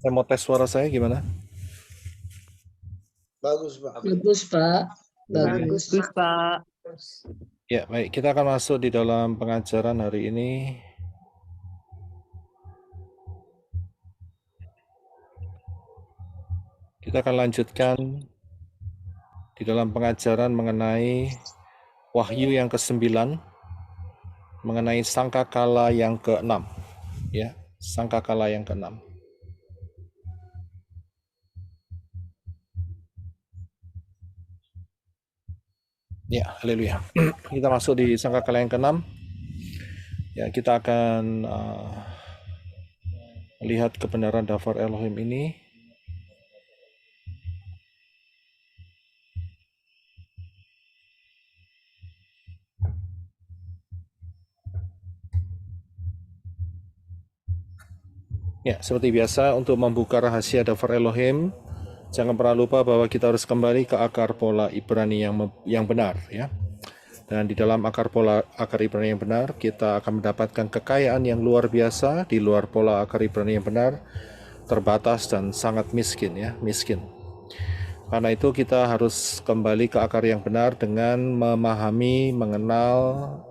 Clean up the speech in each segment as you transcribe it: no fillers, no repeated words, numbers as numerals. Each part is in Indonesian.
Saya mau tes suara saya gimana? Bagus, Pak. Bagus, Pak. Bagus, Pak. Ya, baik. Kita akan masuk di dalam pengajaran hari ini. Kita akan lanjutkan di dalam pengajaran mengenai Wahyu yang ke-9, mengenai sangkakala yang ke-6. Ya, sangkakala yang ke-6. Ya, haleluya. Kita masuk di sangkakala yang ke-6. Ya, kita akan melihat kebenaran Dafar Elohim ini. Ya, seperti biasa untuk membuka rahasia Dafar Elohim, jangan pernah lupa bahwa kita harus kembali ke akar pola Ibrani yang benar, ya. Dan di dalam akar Ibrani yang benar, kita akan mendapatkan kekayaan yang luar biasa di luar pola akar Ibrani yang benar, terbatas dan sangat miskin, ya, miskin. Karena itu kita harus kembali ke akar yang benar dengan memahami,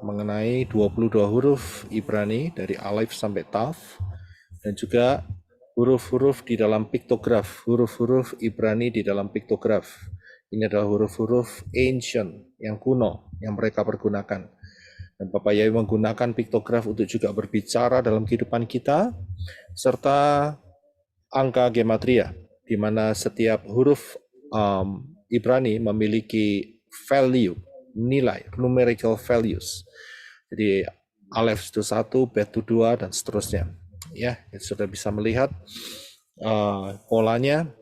mengenai 22 huruf Ibrani dari Alif sampai Taf, dan juga huruf-huruf di dalam piktograf, huruf-huruf Ibrani di dalam piktograf. Ini adalah huruf-huruf ancient, yang kuno, yang mereka pergunakan. Dan Bapak Yahweh menggunakan piktograf untuk juga berbicara dalam kehidupan kita, serta angka gematria, di mana setiap huruf Ibrani memiliki value, nilai, numerical values. Jadi Aleph itu 1, Bet itu 2, dan seterusnya. Ya, sudah bisa melihat polanya,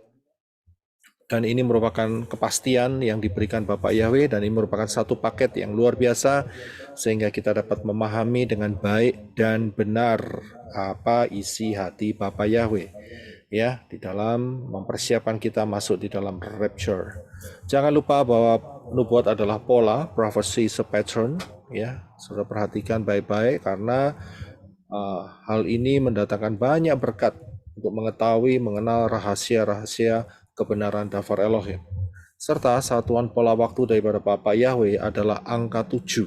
dan ini merupakan kepastian yang diberikan Bapak Yahweh, dan ini merupakan satu paket yang luar biasa sehingga kita dapat memahami dengan baik dan benar apa isi hati Bapak Yahweh, ya, di dalam mempersiapkan kita masuk di dalam rapture. Jangan lupa bahwa nubuat adalah pola, prophecy is a pattern, ya. Sudah perhatikan baik-baik karena hal ini mendatangkan banyak berkat untuk mengetahui, mengenal rahasia-rahasia kebenaran Dafar Elohim. Serta satuan pola waktu daripada Bapak Yahweh adalah angka 7.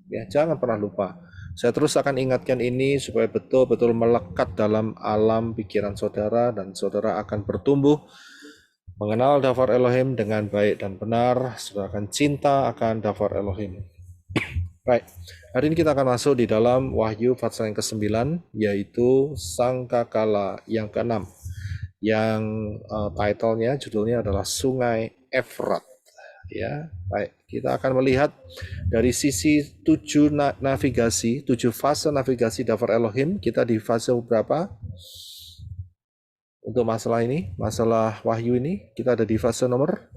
Ya, jangan pernah lupa. Saya terus akan ingatkan ini supaya betul-betul melekat dalam alam pikiran saudara, dan saudara akan bertumbuh mengenal Dafar Elohim dengan baik dan benar. Saudara akan cinta akan Dafar Elohim. Baik, hari ini kita akan masuk di dalam Wahyu pasal yang ke-9, yaitu sangkakala yang ke-6, yang judulnya adalah Sungai Efrat. Ya, baik, kita akan melihat dari sisi 7 navigasi, 7 fase navigasi Dafar Elohim. Kita di fase berapa? Untuk masalah ini, masalah Wahyu ini, kita ada di fase nomor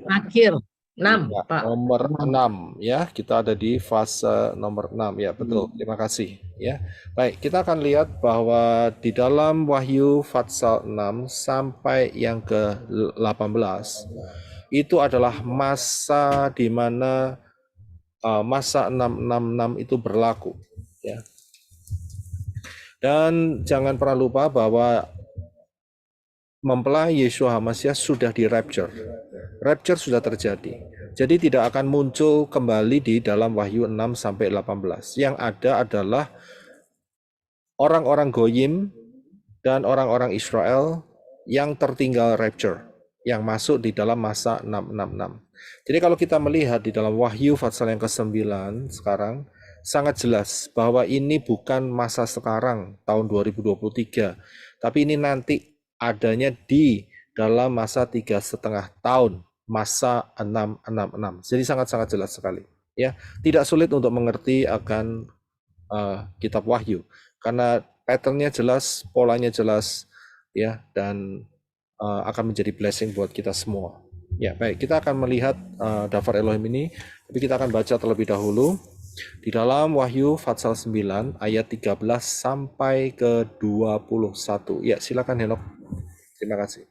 Akhir 6, ya, Pak. nomor 6, ya. Kita ada di fase nomor 6, ya, betul. Terima kasih, ya. Baik, kita akan lihat bahwa di dalam Wahyu pasal 6 sampai yang ke-18 itu adalah masa di mana masa 666 itu berlaku, ya. Dan jangan pernah lupa bahwa mempelai Yeshua HaMashiach sudah di rapture. Rapture sudah terjadi. Jadi tidak akan muncul kembali di dalam Wahyu 6 sampai 18. Yang ada adalah orang-orang Goyim dan orang-orang Israel yang tertinggal rapture, yang masuk di dalam masa 666. Jadi kalau kita melihat di dalam Wahyu pasal yang ke-9 sekarang, sangat jelas bahwa ini bukan masa sekarang tahun 2023, tapi ini nanti adanya di dalam masa 3,5 tahun, masa 666. Jadi sangat-sangat jelas sekali, ya. Tidak sulit untuk mengerti akan kitab Wahyu karena patternnya jelas, polanya jelas, ya, dan akan menjadi blessing buat kita semua. Ya, baik, kita akan melihat Dafar Elohim ini, tapi kita akan baca terlebih dahulu di dalam Wahyu pasal 9 ayat 13 sampai ke 21. Ya, silakan Henok. Terima kasih.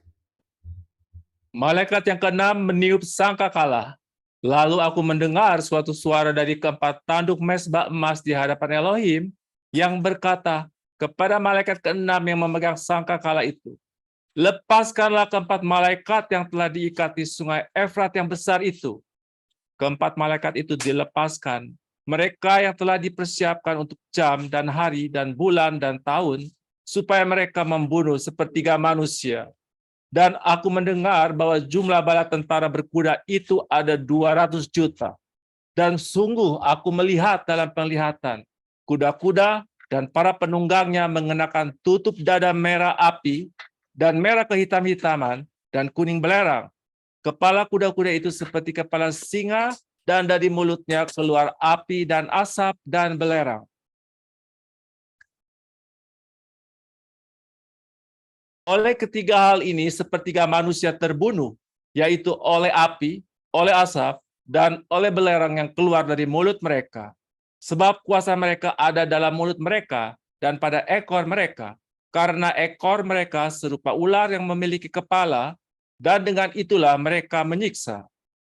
Malaikat yang keenam meniup sangkakala. Lalu aku mendengar suatu suara dari keempat tanduk mezbah emas di hadapan Elohim yang berkata kepada malaikat keenam yang memegang sangkakala itu, lepaskanlah keempat malaikat yang telah diikat di sungai Efrat yang besar itu. Keempat malaikat itu dilepaskan. Mereka yang telah dipersiapkan untuk jam dan hari dan bulan dan tahun, supaya mereka membunuh sepertiga manusia. Dan aku mendengar bahwa jumlah bala tentara berkuda itu ada 200 juta. Dan sungguh aku melihat dalam penglihatan, kuda-kuda dan para penunggangnya mengenakan tutup dada merah api, dan merah kehitam-hitaman, dan kuning belerang. Kepala kuda-kuda itu seperti kepala singa, dan dari mulutnya keluar api dan asap dan belerang. Oleh ketiga hal ini, sepertiga manusia terbunuh, yaitu oleh api, oleh asap, dan oleh belerang yang keluar dari mulut mereka. Sebab kuasa mereka ada dalam mulut mereka dan pada ekor mereka, karena ekor mereka serupa ular yang memiliki kepala, dan dengan itulah mereka menyiksa.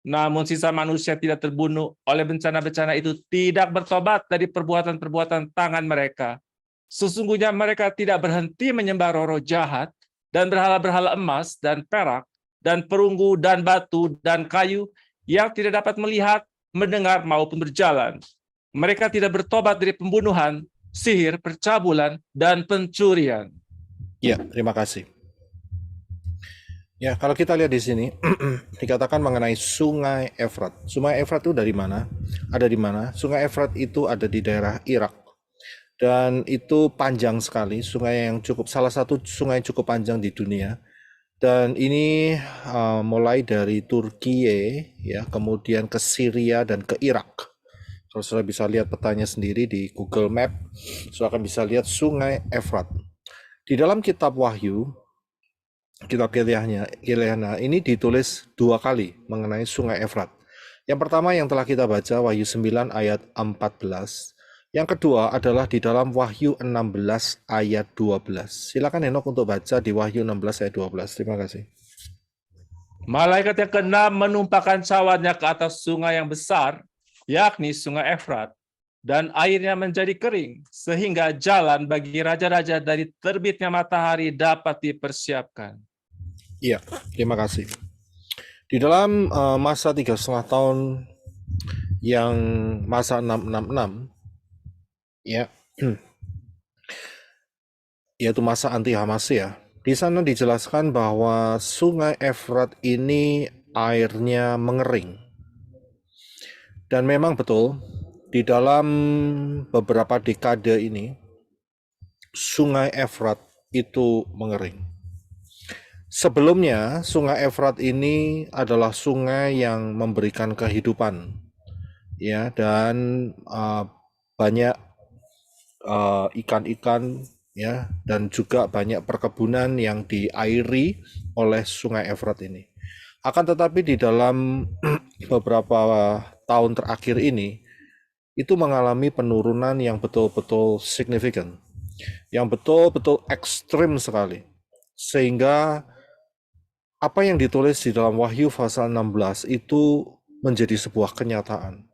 Namun sisa manusia tidak terbunuh oleh bencana-bencana itu tidak bertobat dari perbuatan-perbuatan tangan mereka. Sesungguhnya mereka tidak berhenti menyembah roh-roh jahat dan berhala-berhala emas dan perak dan perunggu dan batu dan kayu yang tidak dapat melihat, mendengar maupun berjalan. Mereka tidak bertobat dari pembunuhan, sihir, percabulan, dan pencurian. Ya, terima kasih. Ya, kalau kita lihat di sini dikatakan mengenai Sungai Efrat. Sungai Efrat itu dari mana? Ada di mana? Sungai Efrat itu ada di daerah Irak. Dan itu panjang sekali, sungai yang salah satu sungai yang cukup panjang di dunia. Dan ini mulai dari Turki, ya, kemudian ke Syria dan ke Irak. Kalau saudara bisa lihat petanya sendiri di Google Map, saudara akan bisa lihat Sungai Efrat. Di dalam kitab Wahyu, kitab Gileana ini ditulis 2 kali mengenai Sungai Efrat. Yang pertama yang telah kita baca Wahyu 9 ayat 14. Yang kedua adalah di dalam Wahyu 16 ayat 12. Silakan Henok untuk baca di Wahyu 16 ayat 12. Terima kasih. Malaikat yang keenam menumpahkan cawannya ke atas sungai yang besar, yakni Sungai Efrat, dan airnya menjadi kering, sehingga jalan bagi raja-raja dari terbitnya matahari dapat dipersiapkan. Iya, terima kasih. Di dalam masa 3,5 tahun yang masa 666, ya, yaitu masa anti Hamas, ya, di sana dijelaskan bahwa Sungai Efrat ini airnya mengering. Dan memang betul, di dalam beberapa dekade ini, Sungai Efrat itu mengering. Sebelumnya, Sungai Efrat ini adalah sungai yang memberikan kehidupan, ya, dan banyak ikan-ikan, ya, dan juga banyak perkebunan yang diairi oleh Sungai Efrat ini. Akan tetapi di dalam beberapa tahun terakhir ini, itu mengalami penurunan yang betul-betul signifikan, yang betul-betul ekstrim sekali. Sehingga apa yang ditulis di dalam Wahyu pasal 16 itu menjadi sebuah kenyataan.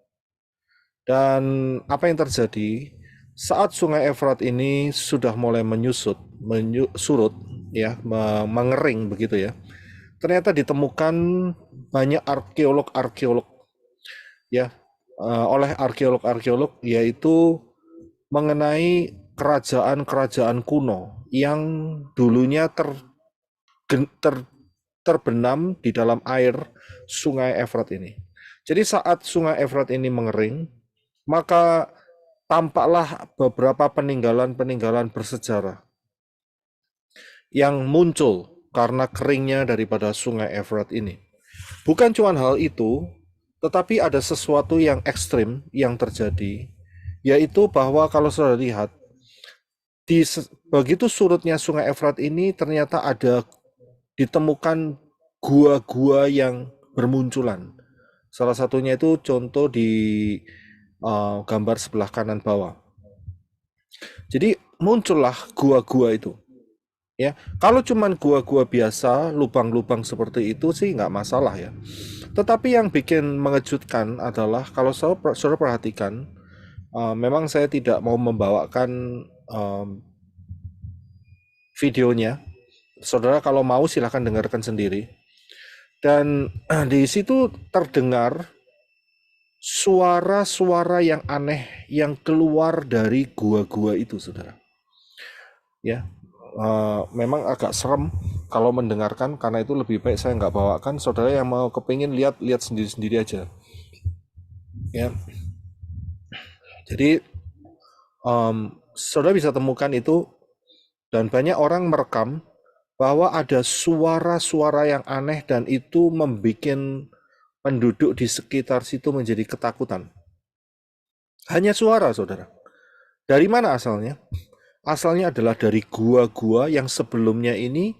Dan apa yang terjadi saat Sungai Efrat ini sudah mulai surut, ya, mengering begitu, ya. Ternyata ditemukan banyak arkeolog, ya, oleh arkeolog, yaitu mengenai kerajaan-kerajaan kuno yang dulunya terbenam di dalam air Sungai Efrat ini. Jadi saat Sungai Efrat ini mengering, maka tampaklah beberapa peninggalan-peninggalan bersejarah yang muncul karena keringnya daripada Sungai Efrat ini. Bukan cuma hal itu, tetapi ada sesuatu yang ekstrim yang terjadi, yaitu bahwa kalau saudara lihat, begitu surutnya Sungai Efrat ini ternyata ada ditemukan gua-gua yang bermunculan. Salah satunya itu contoh di gambar sebelah kanan bawah. Jadi muncullah gua-gua itu. Ya, kalau cuman gua-gua biasa, lubang-lubang seperti itu sih nggak masalah, ya. Tetapi yang bikin mengejutkan adalah kalau saudara perhatikan, memang saya tidak mau membawakan videonya, Saudara kalau mau silahkan dengarkan sendiri. Dan di situ terdengar suara-suara yang aneh yang keluar dari gua-gua itu, saudara. Ya, memang agak serem kalau mendengarkan, karena itu lebih baik saya nggak bawakan. Saudara yang mau kepingin lihat sendiri-sendiri aja. Ya, jadi saudara bisa temukan itu, dan banyak orang merekam bahwa ada suara-suara yang aneh dan itu membuat penduduk di sekitar situ menjadi ketakutan. Hanya suara, saudara. Dari mana asalnya? Asalnya adalah dari gua-gua yang sebelumnya ini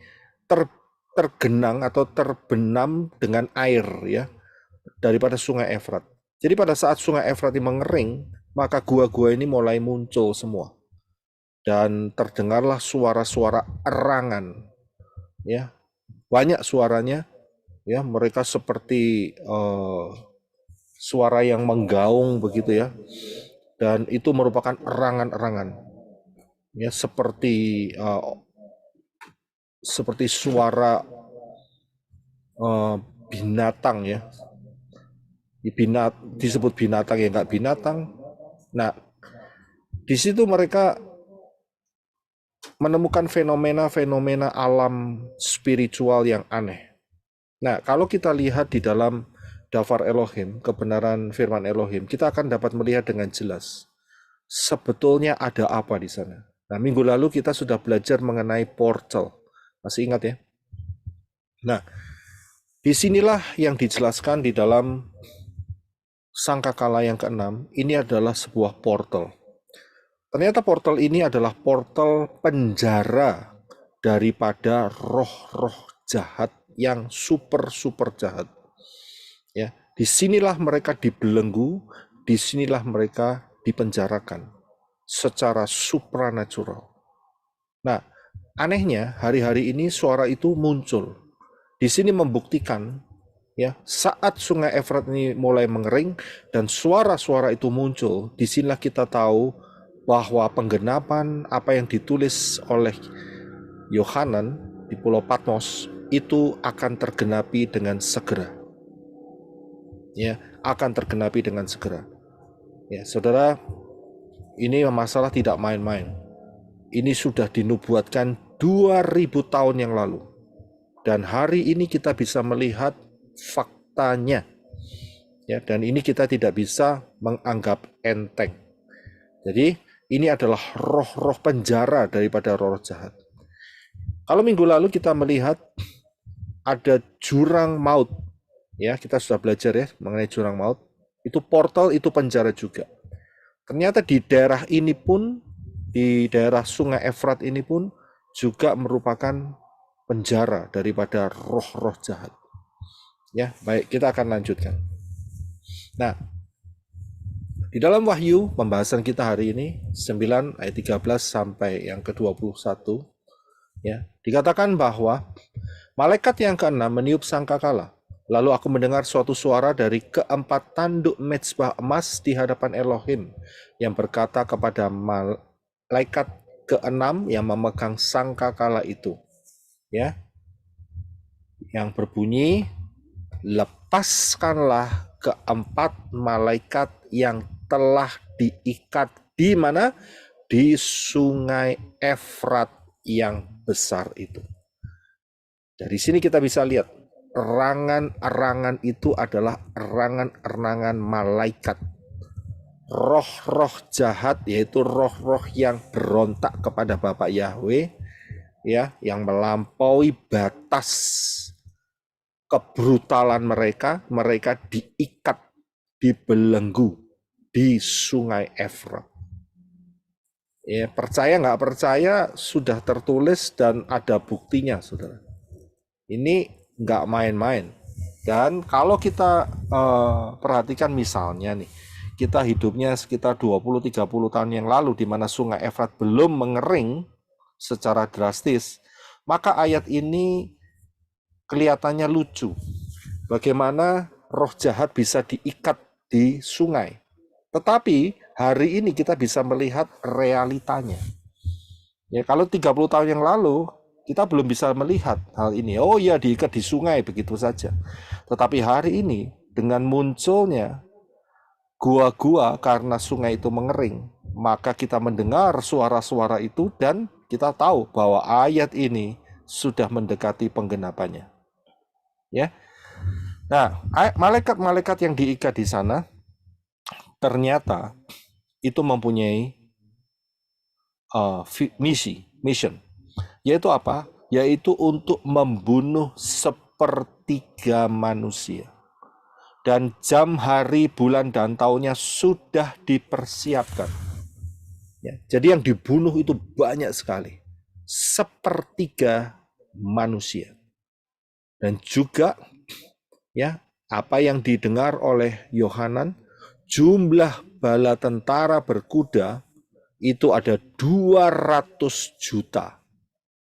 tergenang atau terbenam dengan air, ya, daripada sungai Efrat. Jadi pada saat sungai Efrat ini mengering, maka gua-gua ini mulai muncul semua. Dan terdengarlah suara-suara erangan, ya, banyak suaranya, ya, mereka seperti suara yang menggaung begitu, ya, dan itu merupakan erangan-erangan, ya, seperti suara binatang, ya, disebut binatang ya nggak binatang. Nah, di situ mereka menemukan fenomena-fenomena alam spiritual yang aneh. Nah, kalau kita lihat di dalam Dafar Elohim, kebenaran firman Elohim, kita akan dapat melihat dengan jelas sebetulnya ada apa di sana. Nah, minggu lalu kita sudah belajar mengenai portal. Masih ingat ya? Nah, disinilah yang dijelaskan di dalam Sangkakala yang ke-6, ini adalah sebuah portal. Ternyata portal ini adalah portal penjara daripada roh-roh jahat yang super jahat. Ya, disinilah mereka dibelenggu, disinilah mereka dipenjarakan secara supranatural. Nah, anehnya hari-hari ini suara itu muncul. Di sini membuktikan, ya, saat sungai Efrat ini mulai mengering dan suara-suara itu muncul, disinilah kita tahu bahwa penggenapan apa yang ditulis oleh Yohanan di Pulau Patmos itu akan tergenapi dengan segera. Ya, akan tergenapi dengan segera. Ya, saudara, ini masalah tidak main-main. Ini sudah dinubuatkan 2000 tahun yang lalu. Dan hari ini kita bisa melihat faktanya. Ya, dan ini kita tidak bisa menganggap enteng. Jadi, ini adalah roh-roh penjara daripada roh jahat. Kalau minggu lalu kita melihat ada jurang maut. Ya, kita sudah belajar ya mengenai jurang maut. Itu portal, itu penjara juga. Ternyata di daerah ini pun, di daerah sungai Efrat ini pun juga merupakan penjara daripada roh-roh jahat. Ya, baik, kita akan lanjutkan. Nah, di dalam Wahyu, pembahasan kita hari ini, 9 ayat 13 sampai yang ke-21, ya, dikatakan bahwa malaikat yang ke-6 meniup sangkakala. Lalu aku mendengar suatu suara dari keempat tanduk mezbah emas di hadapan Elohim yang berkata kepada malaikat ke-6 yang memegang sangkakala itu, ya, yang berbunyi, lepaskanlah keempat malaikat yang telah diikat di mana? Di sungai Efrat yang besar itu. Dari sini kita bisa lihat erangan-erangan itu adalah erangan-erangan malaikat. Roh-roh jahat, yaitu roh-roh yang berontak kepada Bapak Yahweh, ya, yang melampaui batas kebrutalan mereka diikat, dibelenggu di sungai Efrat. Ya, percaya nggak percaya, sudah tertulis dan ada buktinya, saudara. Ini nggak main-main. Dan kalau kita perhatikan misalnya nih, kita hidupnya sekitar 20-30 tahun yang lalu di mana sungai Efrat belum mengering secara drastis, maka ayat ini kelihatannya lucu. Bagaimana roh jahat bisa diikat di sungai. Tetapi hari ini kita bisa melihat realitanya. Ya, kalau 30 tahun yang lalu Kita belum bisa melihat hal ini. Oh ya, diikat di sungai begitu saja. Tetapi hari ini dengan munculnya gua-gua karena sungai itu mengering, maka kita mendengar suara-suara itu dan kita tahu bahwa ayat ini sudah mendekati penggenapannya. Ya. Nah, malaikat-malaikat yang diikat di sana ternyata itu mempunyai mission. Yaitu apa? Yaitu untuk membunuh sepertiga manusia. Dan jam, hari, bulan, dan tahunnya sudah dipersiapkan. Ya, jadi yang dibunuh itu banyak sekali. Sepertiga manusia. Dan juga ya, apa yang didengar oleh Yohanan, jumlah bala tentara berkuda itu ada 200 juta.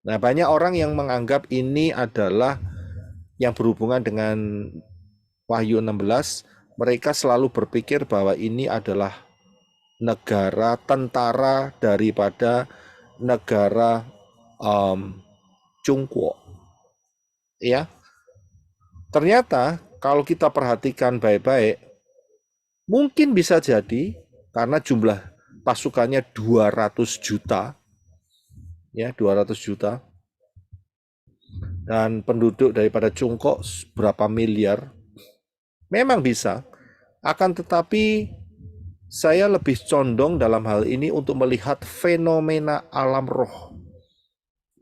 Nah, banyak orang yang menganggap ini adalah yang berhubungan dengan Wahyu 16, mereka selalu berpikir bahwa ini adalah negara tentara daripada negara Cungkuo. Ya. Ternyata kalau kita perhatikan baik-baik, mungkin bisa jadi karena jumlah pasukannya 200 juta. Ya, 200 juta. Dan penduduk daripada Cungkok berapa miliar. Memang bisa. Akan tetapi saya lebih condong dalam hal ini untuk melihat fenomena alam roh.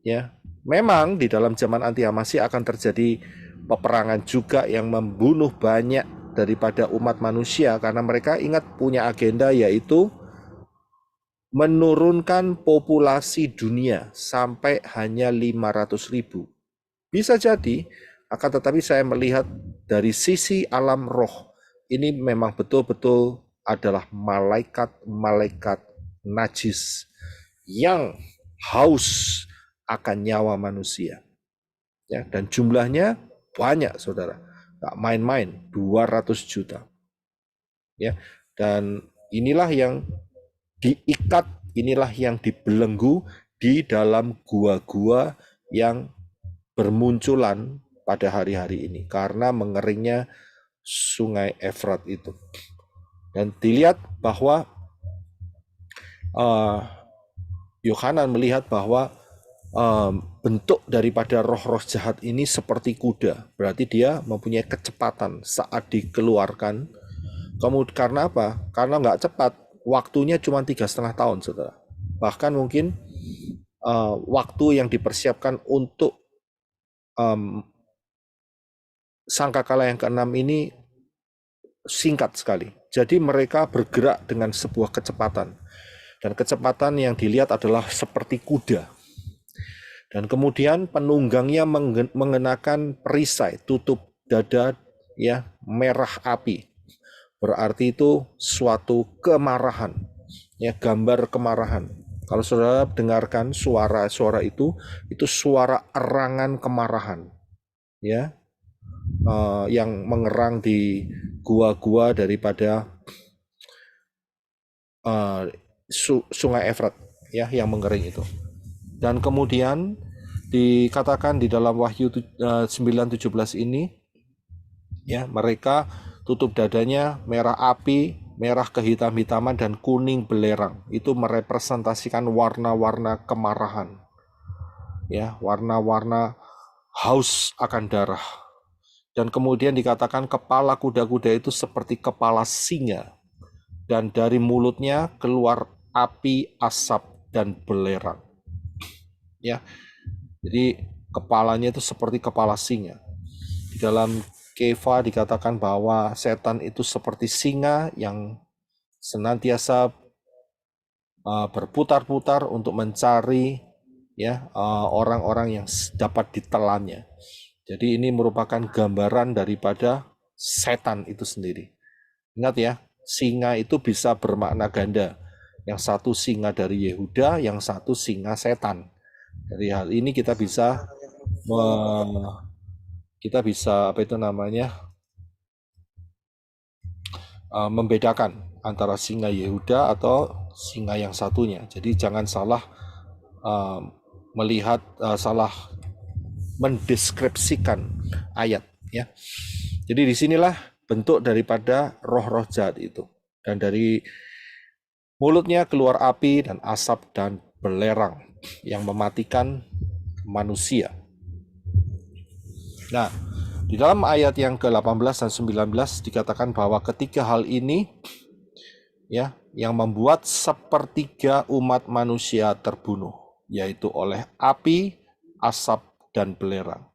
Ya, memang di dalam zaman anti-Hamasi akan terjadi peperangan juga yang membunuh banyak daripada umat manusia karena mereka ingat punya agenda yaitu menurunkan populasi dunia sampai hanya 500.000. Bisa jadi, akan tetapi saya melihat dari sisi alam roh, ini memang betul-betul adalah malaikat-malaikat najis yang haus akan nyawa manusia. Ya, dan jumlahnya banyak, saudara. Nggak main-main, 200 juta. Ya, dan inilah yang diikat, inilah yang dibelenggu di dalam gua-gua yang bermunculan pada hari-hari ini karena mengeringnya sungai Efrat itu. Dan dilihat bahwa Yohanan melihat bahwa bentuk daripada roh-roh jahat ini seperti kuda. Berarti dia mempunyai kecepatan saat dikeluarkan. Kemudian karena apa? Karena nggak cepat. Waktunya cuma 3,5 tahun, saudara. Bahkan mungkin waktu yang dipersiapkan untuk sangkakala yang ke-6 ini singkat sekali. Jadi mereka bergerak dengan sebuah kecepatan. Dan kecepatan yang dilihat adalah seperti kuda. Dan kemudian penunggangnya mengenakan perisai, tutup dada ya, merah api. Berarti itu suatu kemarahan, ya, gambar kemarahan. Kalau saudara dengarkan suara-suara itu suara erangan kemarahan, ya, yang mengerang di gua-gua daripada sungai Efrat, ya, yang mengering itu. Dan kemudian dikatakan di dalam Wahyu 9:17 ini, ya, mereka tutup dadanya merah api, merah kehitam-hitaman, dan kuning belerang. Itu merepresentasikan warna-warna kemarahan. Ya, warna-warna haus akan darah. Dan kemudian dikatakan kepala kuda-kuda itu seperti kepala singa. Dan dari mulutnya keluar api, asap, dan belerang. Ya, jadi kepalanya itu seperti kepala singa. Di dalam Keva dikatakan bahwa setan itu seperti singa yang senantiasa berputar-putar untuk mencari, ya, orang-orang yang dapat ditelannya. Jadi ini merupakan gambaran daripada setan itu sendiri. Ingat ya, singa itu bisa bermakna ganda. Yang satu singa dari Yehuda, yang satu singa setan. Dari hal ini kita bisa membedakan antara singa Yehuda atau singa yang satunya. Jadi jangan salah melihat salah mendeskripsikan ayat, ya. Jadi disinilah bentuk daripada roh-roh jahat itu. Dan dari mulutnya keluar api dan asap dan belerang yang mematikan manusia. Nah, di dalam ayat yang ke-18 dan 19 dikatakan bahwa ketiga hal ini, ya, yang membuat sepertiga umat manusia terbunuh, yaitu oleh api, asap, dan belerang.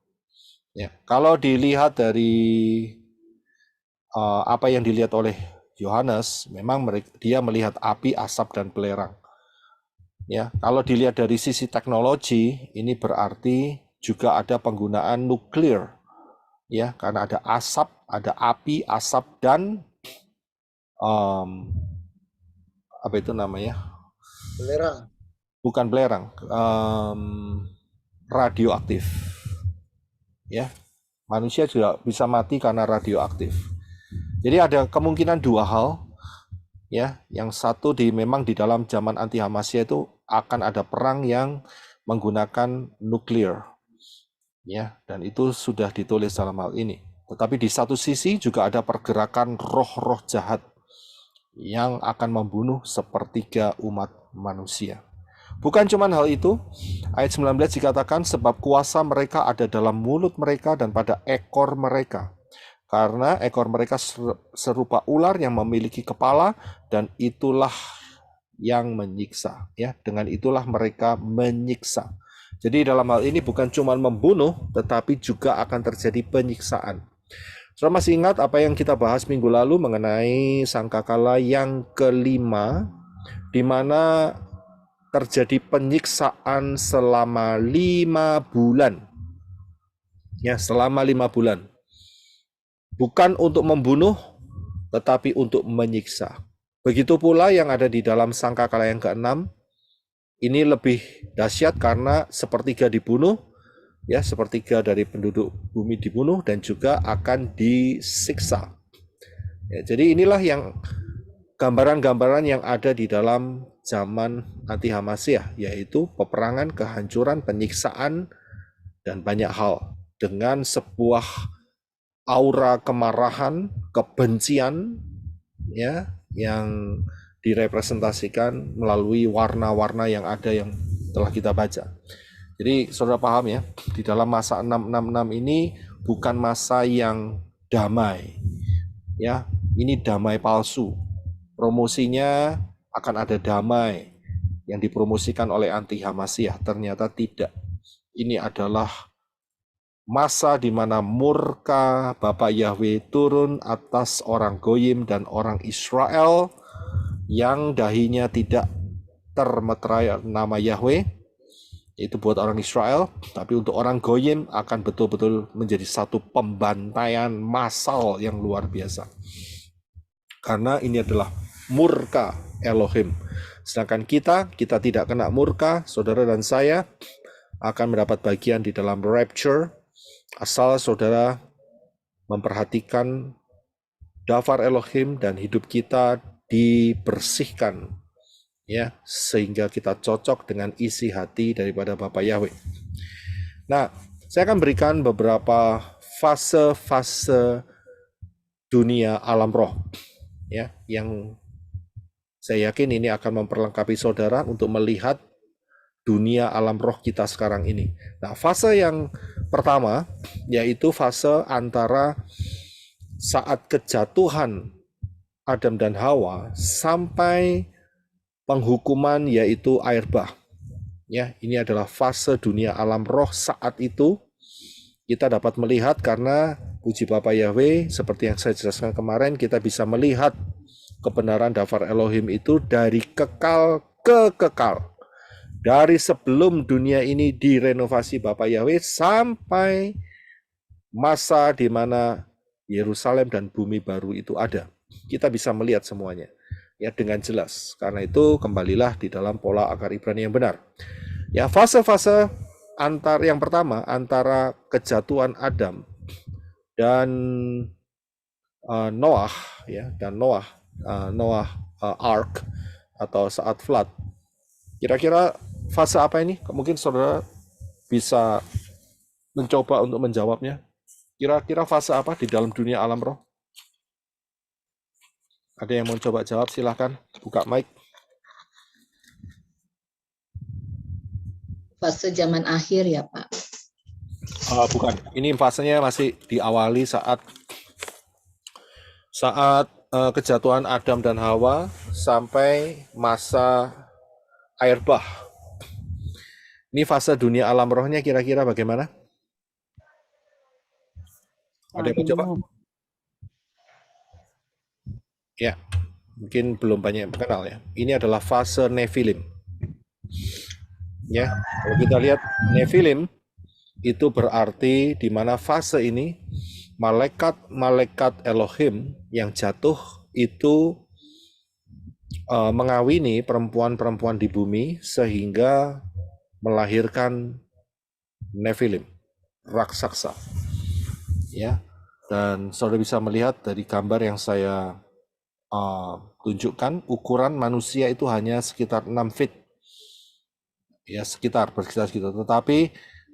Ya, kalau dilihat dari apa yang dilihat oleh Yohanes, memang dia melihat api, asap, dan belerang. Ya, kalau dilihat dari sisi teknologi, ini berarti juga ada penggunaan nuklir, ya, karena ada asap, ada api, asap, dan apa itu namanya? Belerang. Bukan belerang, radioaktif. Ya, manusia juga bisa mati karena radioaktif. Jadi ada kemungkinan dua hal, ya. Yang satu memang di dalam zaman anti Hamasya itu akan ada perang yang menggunakan nuklir, ya, dan itu sudah ditulis dalam hal ini. Tetapi di satu sisi juga ada pergerakan roh-roh jahat yang akan membunuh sepertiga umat manusia. Bukan cuma hal itu, ayat 19 dikatakan sebab kuasa mereka ada dalam mulut mereka dan pada ekor mereka. Karena ekor mereka serupa ular yang memiliki kepala dan itulah yang menyiksa, ya. Dengan itulah mereka menyiksa. Jadi dalam hal ini bukan cuma membunuh, tetapi juga akan terjadi penyiksaan. Saudara masih ingat apa yang kita bahas minggu lalu mengenai sangkakala yang kelima, di mana terjadi penyiksaan selama 5 bulan. Ya, selama 5 bulan. Bukan untuk membunuh, tetapi untuk menyiksa. Begitu pula yang ada di dalam sangkakala yang ke-6, ini lebih dahsyat karena sepertiga dibunuh, ya, sepertiga dari penduduk bumi dibunuh dan juga akan disiksa. Ya, jadi inilah yang gambaran-gambaran yang ada di dalam zaman anti Hamasyah, yaitu peperangan, kehancuran, penyiksaan, dan banyak hal dengan sebuah aura kemarahan, kebencian, ya, yang direpresentasikan melalui warna-warna yang ada yang telah kita baca. Jadi saudara paham ya, di dalam masa 666 ini bukan masa yang damai. Ya, ini damai palsu. Promosinya akan ada damai yang dipromosikan oleh anti Hamasyah, ternyata tidak. Ini adalah masa di mana murka Bapa Yahweh turun atas orang Goyim dan orang Israel yang dahinya tidak termeterai nama Yahweh, itu buat orang Israel, tapi untuk orang Goyim akan betul-betul menjadi satu pembantaian massal yang luar biasa. Karena ini adalah murka Elohim. Sedangkan kita tidak kena murka, saudara dan saya akan mendapat bagian di dalam rapture, asal saudara memperhatikan dafar Elohim dan hidup kita dibersihkan, ya, sehingga kita cocok dengan isi hati daripada Bapa Yahweh. Nah, saya akan berikan beberapa fase-fase dunia alam roh, ya, yang saya yakin ini akan memperlengkapi saudara untuk melihat dunia alam roh kita sekarang ini. Nah, fase yang pertama yaitu fase antara saat kejatuhan Adam dan Hawa sampai penghukuman, yaitu air bah. Ya, ini adalah fase dunia alam roh saat itu kita dapat melihat karena puji Bapa Yahweh, seperti yang saya jelaskan kemarin, kita bisa melihat kebenaran daftar Elohim itu dari kekal ke kekal. Dari sebelum dunia ini direnovasi Bapa Yahweh sampai masa di mana Yerusalem dan bumi baru itu ada. Kita bisa melihat semuanya, ya, dengan jelas. Karena itu kembalilah di dalam pola akar Ibrani yang benar. Ya, fase-fase yang pertama antara kejatuhan Adam dan Noah, ya, dan Noah Ark atau saat flood. Kira-kira fase apa ini? Mungkin saudara bisa mencoba untuk menjawabnya. Kira-kira fase apa di dalam dunia alam roh? Ada yang mau coba jawab? Silahkan buka mic. Fase zaman akhir ya Pak. Bukan, ini fasenya masih diawali saat kejatuhan Adam dan Hawa sampai masa air bah. Ini fase dunia alam rohnya kira-kira bagaimana? Ada yang mau coba? Ya, mungkin belum banyak yang kenal ya. Ini adalah fase Nephilim. Ya, kalau kita lihat Nephilim itu berarti di mana fase ini malaikat Elohim yang jatuh itu mengawini perempuan-perempuan di bumi sehingga melahirkan Nephilim, raksasa. Ya, dan saudara bisa melihat dari gambar yang saya tunjukkan, ukuran manusia itu hanya sekitar 6 feet. Ya, bersekitar segitu. Tetapi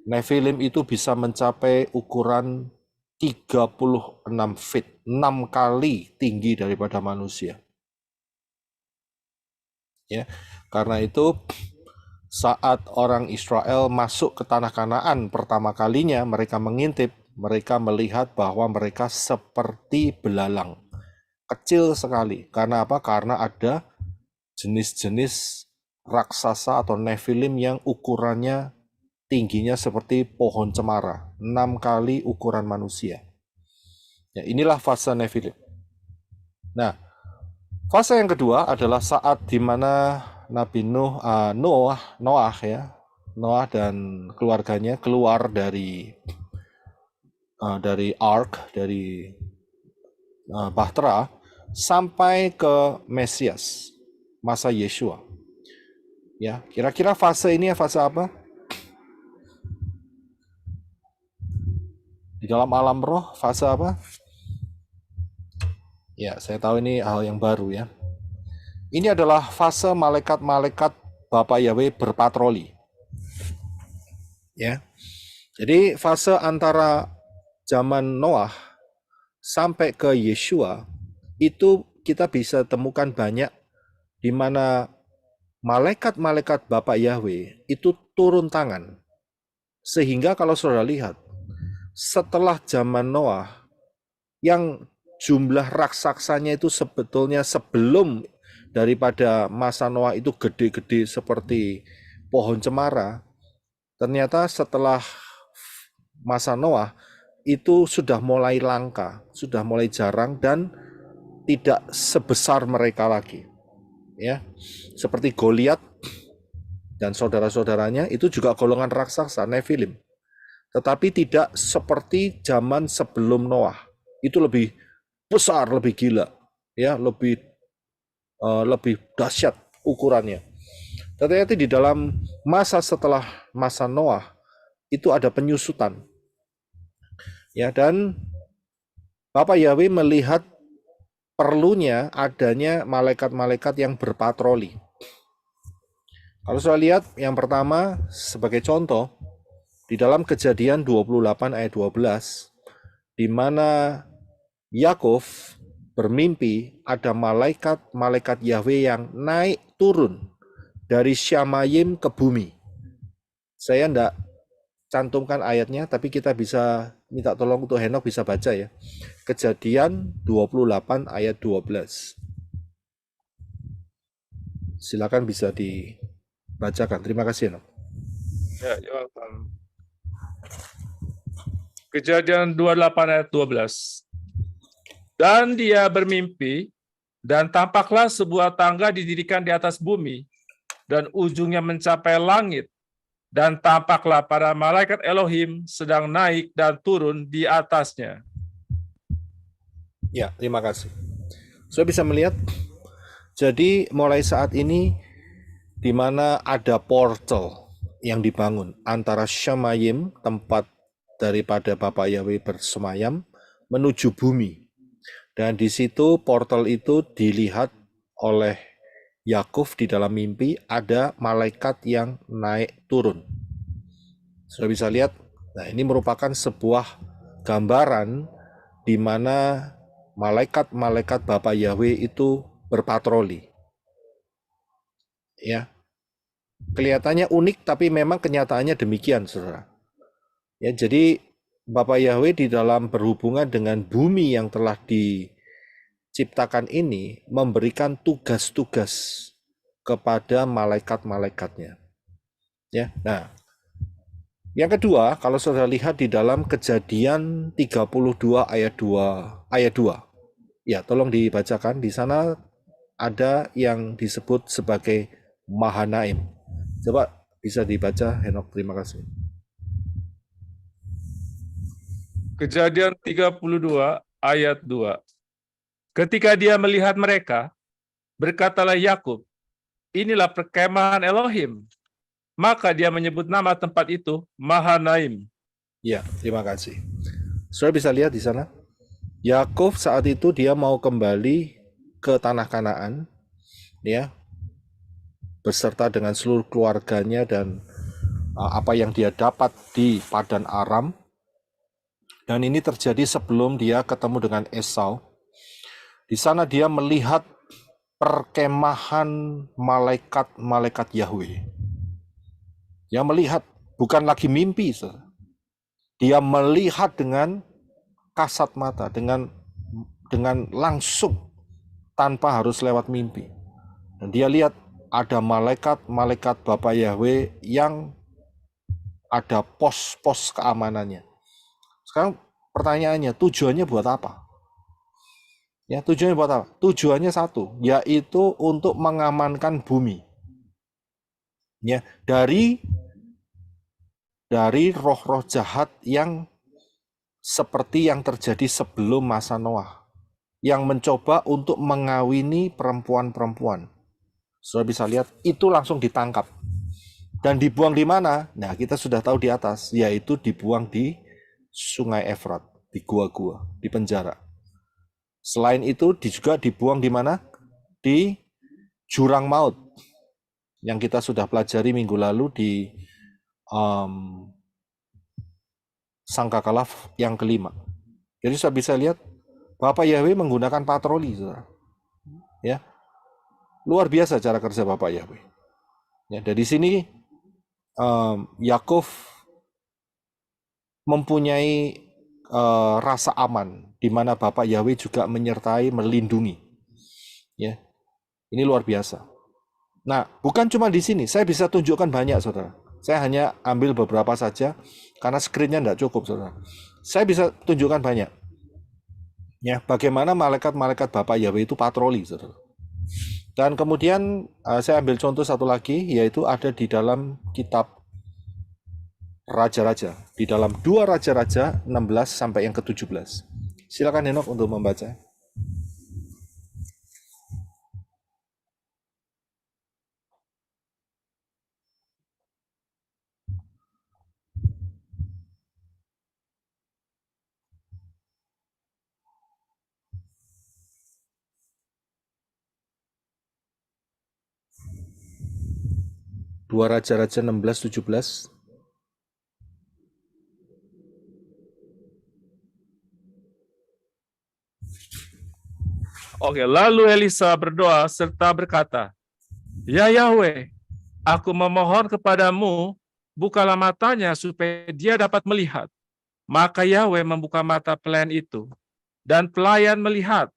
Nephilim itu bisa mencapai ukuran 36 feet, 6 kali tinggi daripada manusia. Ya, karena itu saat orang Israel masuk ke tanah Kanaan pertama kalinya mereka mengintip, mereka melihat bahwa mereka seperti belalang. Kecil sekali. Karena apa? Karena ada jenis-jenis raksasa atau Nephilim yang ukurannya tingginya seperti pohon cemara, 6 kali ukuran manusia. Ya, inilah fase Nephilim. Nah, fase yang kedua adalah saat di mana Nabi Noah dan keluarganya keluar dari Ark, dari Bahtera sampai ke Mesias, masa Yeshua. Ya, kira-kira fase ini fase apa? Di dalam alam roh, fase apa? Ya, saya tahu ini hal yang baru ya. Ini adalah fase malaikat-malaikat Bapa Yahweh berpatroli. Ya. Jadi fase antara zaman Noah sampai ke Yeshua itu kita bisa temukan banyak di mana malaikat-malaikat Bapa Yahweh itu turun tangan. Sehingga kalau saudara lihat, setelah zaman Noah, yang jumlah raksasanya itu sebetulnya sebelum daripada masa Noah itu gede-gede seperti pohon cemara, ternyata setelah masa Noah itu sudah mulai langka, sudah mulai jarang dan tidak sebesar mereka lagi. Ya, seperti Goliat dan saudara-saudaranya itu juga golongan raksasa Nephilim. Tetapi tidak seperti zaman sebelum Noah. Itu lebih besar, lebih gila, ya, lebih dahsyat ukurannya. Tetapi di dalam masa setelah masa Noah itu ada penyusutan. Ya, dan Bapak Yahweh melihat perlunya adanya malaikat-malaikat yang berpatroli. Kalau saya lihat yang pertama sebagai contoh di dalam Kejadian 28 ayat 12 di mana Yakov bermimpi ada malaikat-malaikat Yahweh yang naik turun dari Syamayim ke bumi. Saya enggak cantumkan ayatnya, tapi kita bisa minta tolong untuk Henok bisa baca ya. Kejadian 28 ayat 12. Silakan bisa dibacakan. Terima kasih Henok. Ya, welcome. Kejadian 28 ayat 12. Dan dia bermimpi, dan tampaklah sebuah tangga didirikan di atas bumi, dan ujungnya mencapai langit, dan tampaklah para malaikat Elohim sedang naik dan turun di atasnya. Ya, terima kasih. Saya bisa melihat, jadi mulai saat ini, di mana ada portal yang dibangun antara Syamayim, tempat daripada Bapak Yahweh bersemayam, menuju bumi. Dan di situ portal itu dilihat oleh Yakub di dalam mimpi ada malaikat yang naik turun. Sudah bisa lihat? Nah, ini merupakan sebuah gambaran di mana malaikat-malaikat Bapa Yahweh itu berpatroli. Ya. Kelihatannya unik tapi memang kenyataannya demikian, Saudara. Ya, jadi Bapa Yahweh di dalam berhubungan dengan bumi yang telah diciptakan ini memberikan tugas-tugas kepada malaikat-malaikatnya. Ya. Nah, yang kedua, kalau Saudara lihat di dalam Kejadian 32 ayat 2. Ya, tolong dibacakan. Di sana ada yang disebut sebagai Mahanaim. Coba bisa dibaca, Henok. Terima kasih. Kejadian 32 ayat 2. Ketika dia melihat mereka, berkatalah Yakub, inilah perkemahan Elohim. Maka dia menyebut nama tempat itu Mahanaim. Ya, terima kasih. Saudara bisa lihat di sana. Yakub saat itu dia mau kembali ke tanah Kanaan, ya, beserta dengan seluruh keluarganya dan apa yang dia dapat di Padan Aram. Dan ini terjadi sebelum dia ketemu dengan Esau. Di sana dia melihat perkemahan malaikat-malaikat Yahweh. Dia melihat, bukan lagi mimpi. Dia melihat dengan kasat mata, dengan langsung, tanpa harus lewat mimpi. Dan dia lihat ada malaikat-malaikat Bapa Yahweh yang ada pos-pos keamanannya. Sekarang pertanyaannya, tujuannya buat apa? Ya, tujuannya buat apa? Tujuannya satu, yaitu untuk mengamankan bumi. Ya, dari roh-roh jahat yang seperti yang terjadi sebelum masa Noah, yang mencoba untuk mengawini perempuan-perempuan. Sudah bisa lihat, itu langsung ditangkap. Dan dibuang di mana? Nah, kita sudah tahu di atas, yaitu dibuang di Sungai Efrat, di gua-gua, di penjara. Selain itu juga dibuang di mana? Di jurang maut, yang kita sudah pelajari minggu lalu di Sangkakala yang kelima. Jadi sudah bisa lihat, Bapak Yahweh menggunakan patroli, saudara. Ya, luar biasa cara kerja Bapak Yahweh. Ya, dari sini Yakub mempunyai rasa aman, di mana Bapak Yahweh juga menyertai, melindungi. Ya, ini luar biasa. Nah, bukan cuma di sini, saya bisa tunjukkan banyak, saudara. Saya hanya ambil beberapa saja, karena screen-nya tidak cukup, saudara. Saya bisa tunjukkan banyak. Ya, bagaimana malaikat-malaikat Bapak Yahweh itu patroli, saudara. Dan kemudian saya ambil contoh satu lagi, yaitu ada di dalam kitab Raja-Raja, di dalam 2 Raja-Raja 16 sampai yang ke-17. Silakan Henok untuk membaca. Dua Raja-Raja 16-17. Oke, lalu Elisa berdoa serta berkata, Ya Yahweh, aku memohon kepadamu, bukalah matanya supaya dia dapat melihat. Maka Yahweh membuka mata pelayan itu, dan pelayan melihat.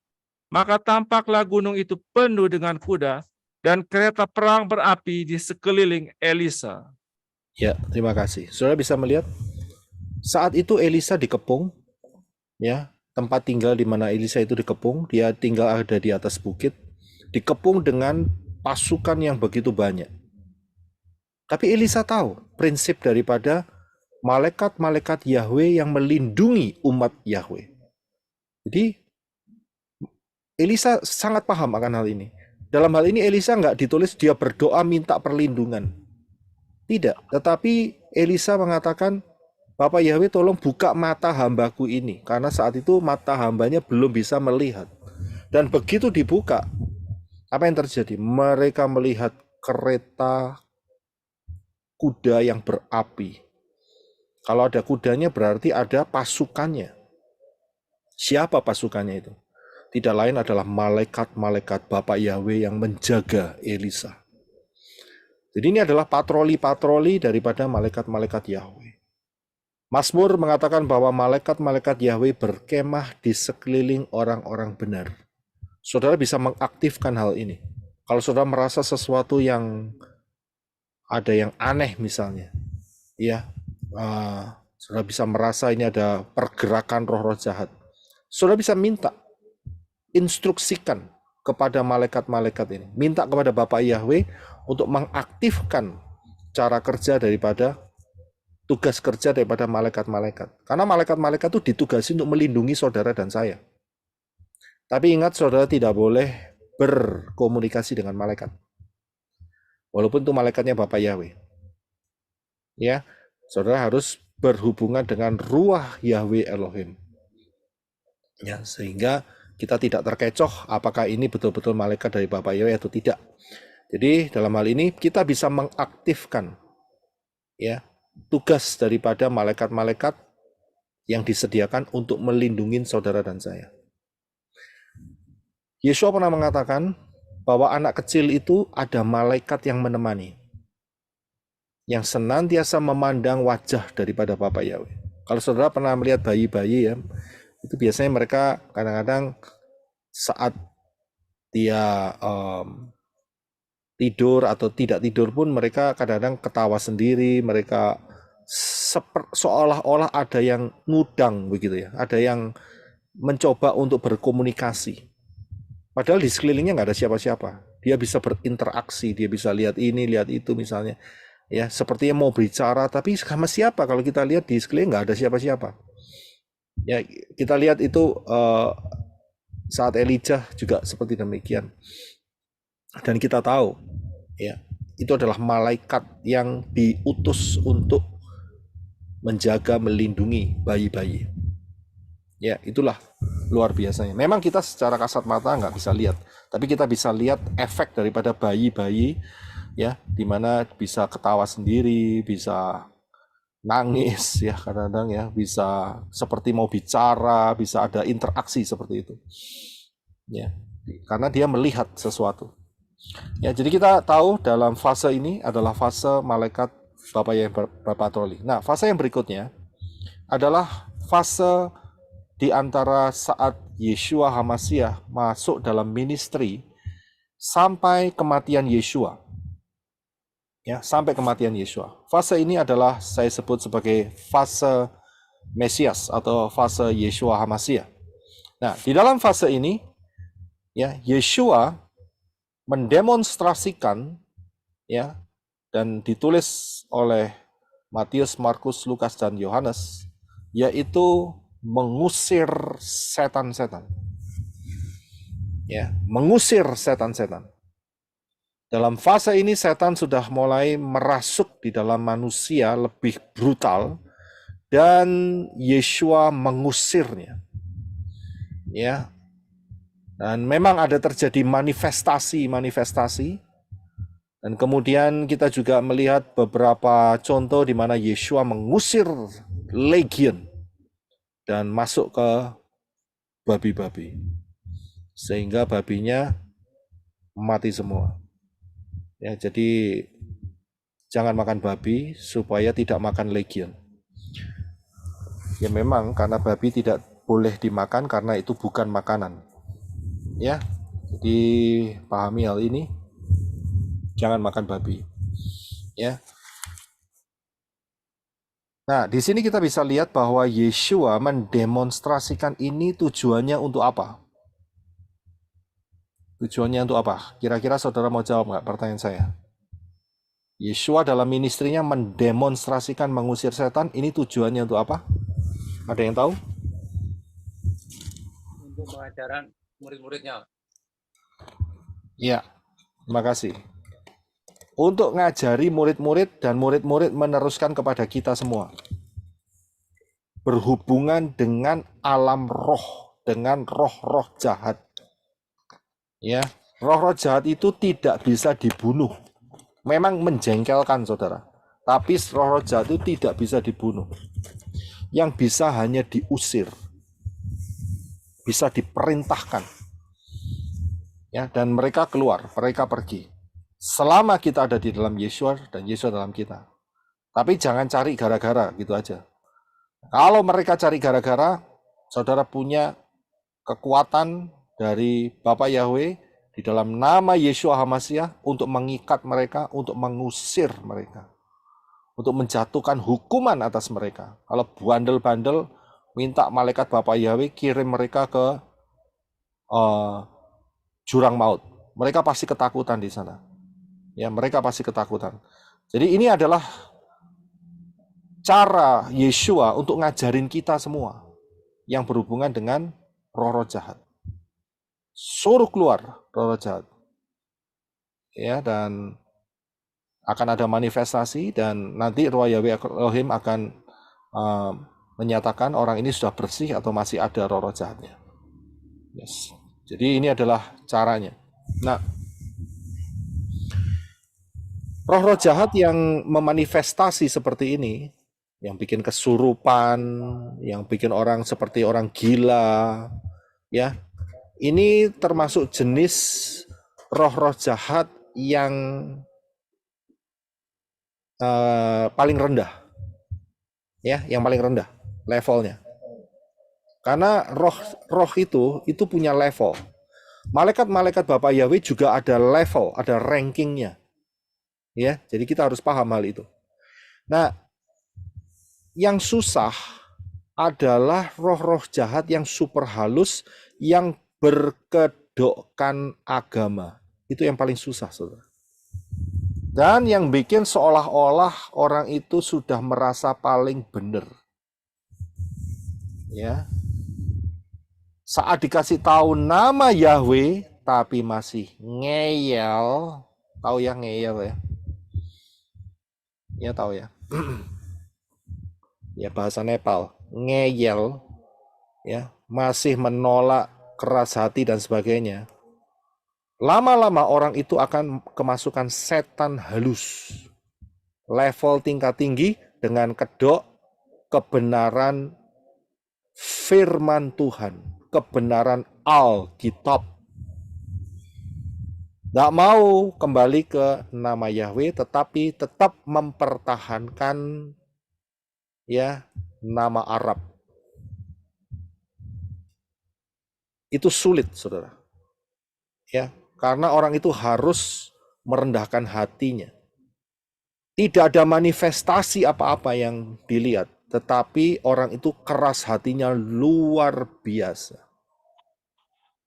Maka tampaklah gunung itu penuh dengan kuda, dan kereta perang berapi di sekeliling Elisa. Ya, terima kasih. Saudara bisa melihat, saat itu Elisa dikepung, ya, tempat tinggal di mana Elisa itu dikepung, dia tinggal ada di atas bukit, dikepung dengan pasukan yang begitu banyak. Tapi Elisa tahu prinsip daripada malaikat-malaikat Yahweh yang melindungi umat Yahweh. Jadi Elisa sangat paham akan hal ini. Dalam hal ini Elisa nggak ditulis dia berdoa minta perlindungan. Tidak, tetapi Elisa mengatakan, Bapak Yahweh tolong buka mata hambaku ini. Karena saat itu mata hambanya belum bisa melihat. Dan begitu dibuka, Apa yang terjadi? Mereka melihat kereta kuda yang berapi. Kalau ada kudanya berarti ada pasukannya. Siapa pasukannya itu? Tidak lain adalah malaikat-malaikat Bapak Yahweh yang menjaga Elisa. Jadi ini adalah patroli-patroli daripada malaikat-malaikat Yahweh. Mazmur mengatakan bahwa malaikat-malaikat Yahweh berkemah di sekeliling orang-orang benar. Saudara bisa mengaktifkan hal ini. Kalau saudara merasa sesuatu yang ada yang aneh misalnya, ya, saudara bisa merasa ini ada pergerakan roh-roh jahat. Saudara bisa minta, instruksikan kepada malaikat-malaikat ini. Minta kepada Bapak Yahweh untuk mengaktifkan cara kerja daripada tugas kerja daripada malaikat-malaikat. Karena malaikat-malaikat itu ditugasi untuk melindungi saudara dan saya. Tapi ingat, saudara tidak boleh berkomunikasi dengan malaikat. Walaupun itu malaikatnya Bapak Yahweh. Ya, saudara harus berhubungan dengan ruah Yahweh Elohim. Ya, sehingga kita tidak terkecoh apakah ini betul-betul malaikat dari Bapak Yahweh atau tidak. Jadi dalam hal ini kita bisa mengaktifkan ya tugas daripada malaikat-malaikat yang disediakan untuk melindungi saudara dan saya. Yesua pernah mengatakan bahwa anak kecil itu ada malaikat yang menemani, yang senantiasa memandang wajah daripada Bapak Yahweh. Kalau saudara pernah melihat bayi-bayi ya, itu biasanya mereka kadang-kadang saat dia tidur atau tidak tidur pun mereka kadang-kadang ketawa sendiri, mereka seolah-olah ada yang ngudang begitu ya, ada yang mencoba untuk berkomunikasi. Padahal di sekelilingnya nggak ada siapa-siapa. Dia bisa berinteraksi, dia bisa lihat ini, lihat itu misalnya. Ya, sepertinya mau bicara, tapi sama siapa? Kalau kita lihat di sekeliling nggak ada siapa-siapa. Ya, kita lihat itu saat Elijah juga seperti demikian. Dan kita tahu, ya, itu adalah malaikat yang diutus untuk menjaga, melindungi bayi-bayi. Ya, itulah luar biasanya. Memang kita secara kasat mata nggak bisa lihat, tapi kita bisa lihat efek daripada bayi-bayi, ya, di mana bisa ketawa sendiri, bisa nangis, ya, kadang-kadang ya, bisa seperti mau bicara, bisa ada interaksi seperti itu, ya, karena dia melihat sesuatu. Ya, jadi kita tahu dalam fase ini adalah fase malaikat Bapak yang berpatroli. Nah, fase yang berikutnya adalah fase di antara saat Yeshua HaMashiach masuk dalam ministry sampai kematian Yeshua. Ya, sampai kematian Yeshua. Fase ini adalah saya sebut sebagai fase Mesias atau fase Yeshua HaMashiach. Nah, di dalam fase ini ya, Yeshua mendemonstrasikan ya, dan ditulis oleh Matius, Markus, Lukas dan Yohanes, yaitu mengusir setan-setan. Ya, mengusir setan-setan. Dalam fase ini setan sudah mulai merasuk di dalam manusia lebih brutal dan Yeshua mengusirnya. Ya. Dan memang ada terjadi manifestasi dan kemudian kita juga melihat beberapa contoh di mana Yeshua mengusir legion dan masuk ke babi-babi, sehingga babinya mati semua. Ya, jadi jangan makan babi supaya tidak makan legion. Ya memang karena babi tidak boleh dimakan karena itu bukan makanan. Ya, jadi pahami hal ini. Jangan makan babi. Ya. Nah, di sini kita bisa lihat bahwa Yeshua mendemonstrasikan ini tujuannya untuk apa? Tujuannya untuk apa? Kira-kira saudara mau jawab nggak pertanyaan saya? Yeshua dalam ministrinya mendemonstrasikan mengusir setan, ini tujuannya untuk apa? Ada yang tahu? Untuk pengajaran murid-muridnya. Ya, terima kasih. Untuk ngajari murid-murid dan murid-murid meneruskan kepada kita semua. Berhubungan dengan alam roh, dengan roh-roh jahat. Ya, Roh-roh jahat itu tidak bisa dibunuh. Memang menjengkelkan, saudara. Tapi roh-roh jahat itu tidak bisa dibunuh. Yang bisa hanya diusir. Bisa diperintahkan. Ya, dan mereka keluar, mereka pergi. Selama kita ada di dalam Yesus dan Yesus dalam kita. Tapi jangan cari gara-gara, gitu aja. Kalau mereka cari gara-gara, saudara punya kekuatan dari Bapak Yahweh di dalam nama Yeshua HaMashiach untuk mengikat mereka, untuk mengusir mereka, untuk menjatuhkan hukuman atas mereka. Kalau bandel-bandel, minta malaikat Bapak Yahweh kirim mereka ke jurang maut. Mereka pasti ketakutan di sana. Ya, mereka pasti ketakutan. Jadi ini adalah cara Yeshua untuk ngajarin kita semua yang berhubungan dengan roh-roh jahat. Suruh keluar roh-roh jahat. Ya, dan akan ada manifestasi dan nanti Roh Yahweh Elohim akan menyatakan orang ini sudah bersih atau masih ada roh-roh jahatnya. Yes. Jadi ini adalah caranya. Nah, roh-roh jahat yang memanifestasi seperti ini, yang bikin kesurupan, yang bikin orang seperti orang gila, ya, ini termasuk jenis roh-roh jahat yang paling rendah, ya, yang paling rendah levelnya. Karena roh itu punya level. Malaikat-malaikat Bapak Yahweh juga ada level, ada rankingnya. Ya, jadi kita harus paham hal itu. Nah, yang susah adalah roh-roh jahat yang super halus, yang berkedokkan agama. Itu yang paling susah, saudara. Dan yang bikin seolah-olah orang itu sudah merasa paling benar. Ya. Saat dikasih tahu nama Yahweh, tapi masih ngeyel. Tahu ya ngeyel ya? Ya tahu ya. Ya bahasa Nepal, ngeyel. Ya, masih menolak, keras hati dan sebagainya. Lama-lama orang itu akan kemasukan setan halus. Level tingkat tinggi dengan kedok kebenaran firman Tuhan, kebenaran Alkitab. Nggak mau kembali ke nama Yahweh, tetapi tetap mempertahankan ya nama Arab. Itu sulit, saudara. Ya, karena orang itu harus merendahkan hatinya. Tidak ada manifestasi apa-apa yang dilihat, tetapi orang itu keras hatinya luar biasa.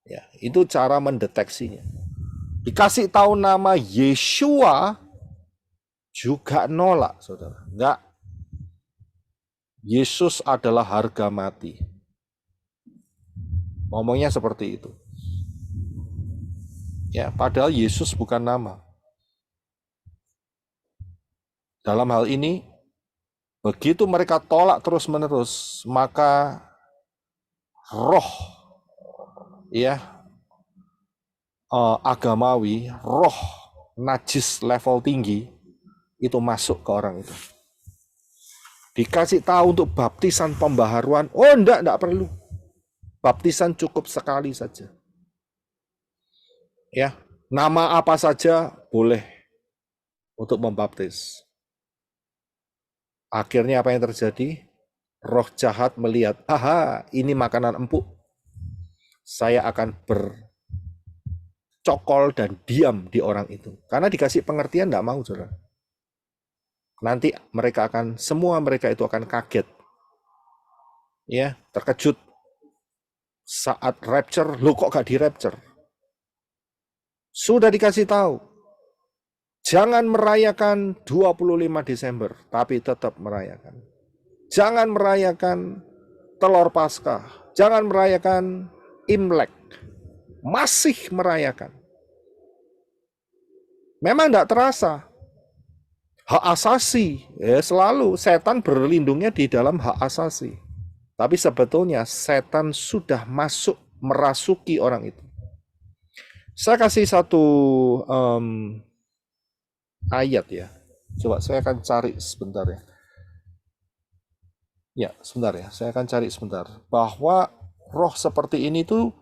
Ya, itu cara mendeteksinya. Dikasih tahu nama Yeshua juga nolak, saudara. Enggak. Yesus adalah harga mati. Ngomongnya seperti itu. Ya, padahal Yesus bukan nama. Dalam hal ini, begitu mereka tolak terus-menerus, maka roh ya agamawi, roh najis level tinggi itu masuk ke orang itu. Dikasih tahu untuk baptisan pembaharuan, oh enggak perlu. Baptisan cukup sekali saja. Ya, nama apa saja boleh untuk membaptis. Akhirnya apa yang terjadi? Roh jahat melihat, aha, ini makanan empuk. Saya akan bercokol dan diam di orang itu. Karena dikasih pengertian enggak mau, saudara. Nanti semua mereka itu akan kaget. Ya, terkejut. Saat rapture, lo kok gak di rapture? Sudah dikasih tahu. Jangan merayakan 25 Desember, tapi tetap merayakan. Jangan merayakan telur Paskah. Jangan merayakan Imlek. Masih merayakan. Memang tidak terasa. Hak asasi. Ya, selalu setan berlindungnya di dalam hak asasi. Tapi sebetulnya setan sudah masuk merasuki orang itu. Saya kasih satu ayat ya. Coba saya akan cari sebentar ya. Ya, sebentar ya. Saya akan cari sebentar. Bahwa roh seperti ini tuh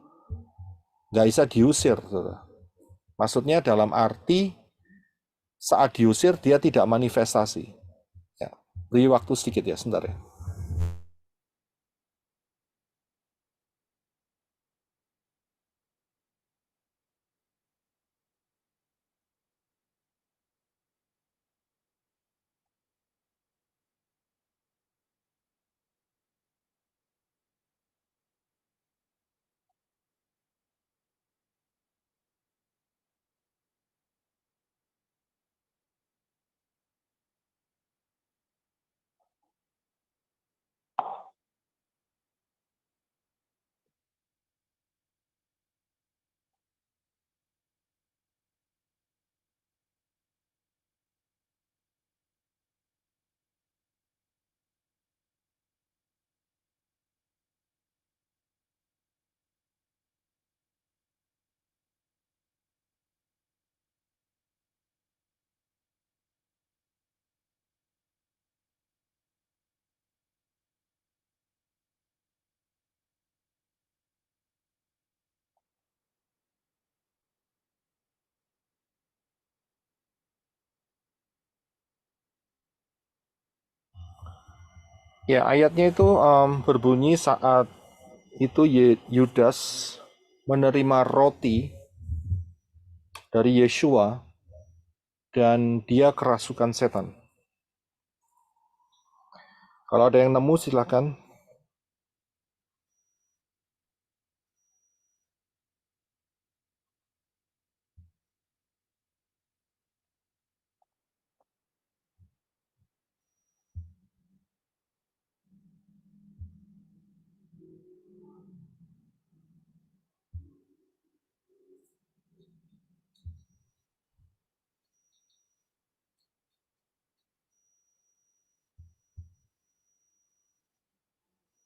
nggak bisa diusir, saudara. Maksudnya dalam arti saat diusir dia tidak manifestasi. Ya, beri waktu sedikit ya, sebentar ya. Ya, ayatnya itu berbunyi saat itu Yudas menerima roti dari Yeshua dan dia kerasukan setan. Kalau ada yang nemu silakan.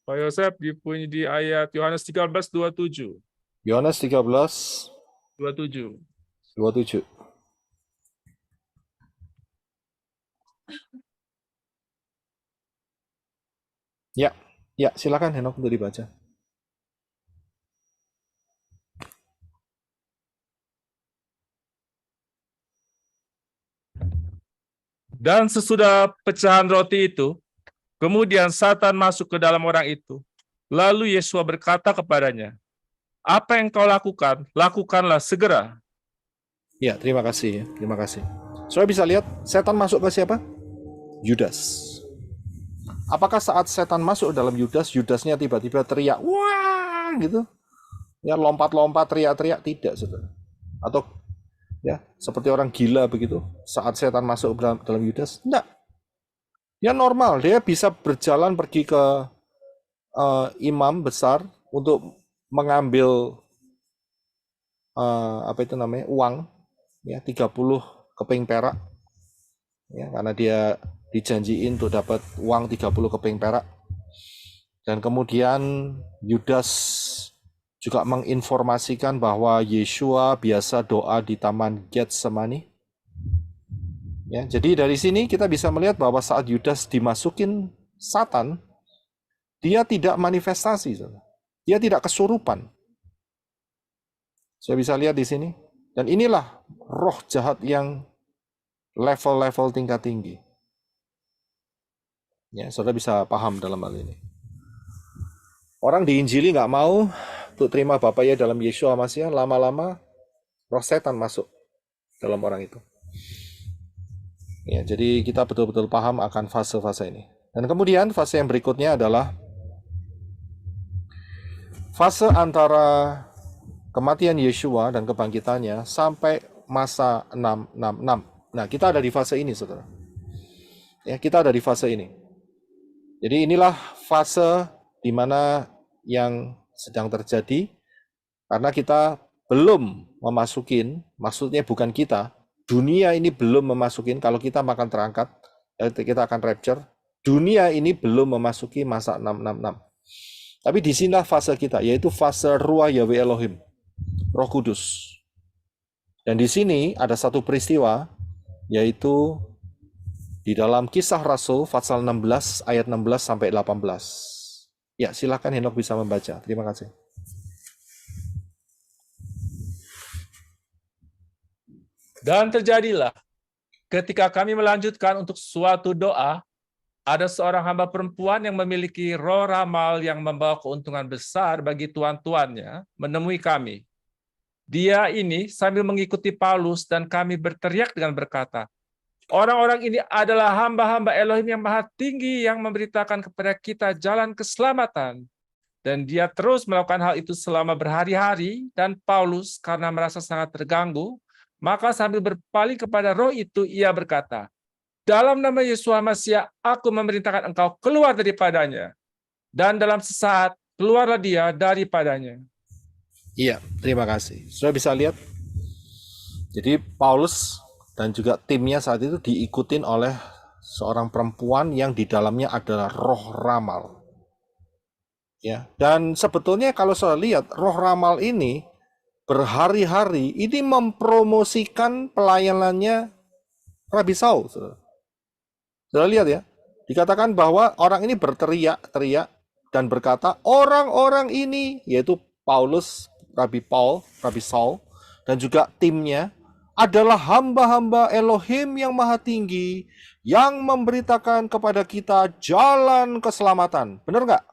Pak Yosef dipunya di ayat Yohanes 13:27. Yohanes 13, 27. 27. Ya, ya silakan Henok untuk dibaca. Dan sesudah pecahan roti itu, kemudian Satan masuk ke dalam orang itu. Lalu Yesua berkata kepadanya, "Apa yang kau lakukan, lakukanlah segera." Ya, terima kasih ya, terima kasih. Saudara bisa lihat setan masuk ke siapa? Yudas. Apakah saat setan masuk dalam Yudas, Yudasnya tiba-tiba teriak, wah gitu? Ya lompat-lompat, teriak-teriak, tidak, saudara. Atau ya seperti orang gila begitu saat setan masuk dalam Yudas? Tidak. Ya normal, dia bisa berjalan pergi ke imam besar untuk mengambil apa itu namanya uang ya 30 keping perak ya karena dia dijanjiin untuk dapat uang 30 keping perak. Dan kemudian Yudas juga menginformasikan bahwa Yeshua biasa doa di Taman Getsemani. Ya, jadi dari sini kita bisa melihat bahwa saat Yudas dimasukin Satan, dia tidak manifestasi, dia tidak kesurupan. Saya bisa lihat di sini. Dan inilah roh jahat yang level-level tingkat tinggi. Ya, saudara bisa paham dalam hal ini. Orang diinjili nggak mau untuk terima Bapaknya dalam Yeshua Masih, lama-lama roh setan masuk dalam orang itu. Ya, jadi kita betul-betul paham akan fase-fase ini. Dan kemudian fase yang berikutnya adalah fase antara kematian Yeshua dan kebangkitannya sampai masa 666. Nah, kita ada di fase ini, saudara. Ya, kita ada di fase ini. Jadi inilah fase di mana yang sedang terjadi karena kita belum memasukin, maksudnya bukan kita, dunia ini belum memasukin, kalau kita akan terangkat, kita akan rapture, dunia ini belum memasuki masa 666. Tapi di sinilah fase kita, yaitu fase Ruach Yahweh Elohim, Roh Kudus. Dan di sini ada satu peristiwa, yaitu di dalam Kisah Rasul pasal 16 ayat 16 sampai 18. Ya, silakan Henok bisa membaca. Terima kasih. Dan terjadilah ketika kami melanjutkan untuk suatu doa, ada seorang hamba perempuan yang memiliki roh ramal yang membawa keuntungan besar bagi tuan-tuannya menemui kami. Dia ini sambil mengikuti Paulus dan kami berteriak dengan berkata, orang-orang ini adalah hamba-hamba Elohim yang maha tinggi yang memberitakan kepada kita jalan keselamatan. Dan dia terus melakukan hal itu selama berhari-hari, dan Paulus karena merasa sangat terganggu, maka sambil berpaling kepada roh itu, ia berkata, dalam nama Yesus Masiah, aku memerintahkan engkau keluar daripadanya. Dan dalam sesaat, keluarlah dia daripadanya. Iya, terima kasih. Sudah bisa lihat? Jadi Paulus dan juga timnya saat itu diikutin oleh seorang perempuan yang di dalamnya adalah roh ramal. Ya, dan sebetulnya kalau saya lihat roh ramal ini berhari-hari ini mempromosikan pelayanannya Rabi Saul. Sudah lihat ya? Dikatakan bahwa orang ini berteriak-teriak dan berkata, orang-orang ini, yaitu Paulus, Rabi Saul, dan juga timnya, adalah hamba-hamba Elohim yang maha tinggi, yang memberitakan kepada kita jalan keselamatan. Benar nggak?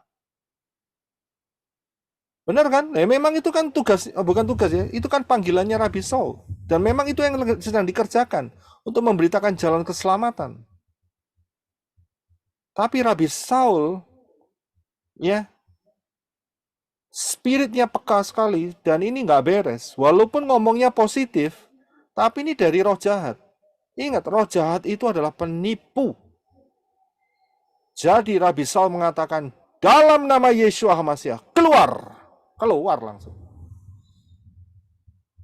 Benar kan? Memang itu kan tugas, bukan tugas ya, itu kan panggilannya Rabi Saul. Dan memang itu yang sedang dikerjakan, untuk memberitakan jalan keselamatan. Tapi Rabi Saul, ya, spiritnya peka sekali, dan ini nggak beres. Walaupun ngomongnya positif, tapi ini dari roh jahat. Ingat, roh jahat itu adalah penipu. Jadi Rabi Saul mengatakan, dalam nama Yesus Masiah, keluar langsung.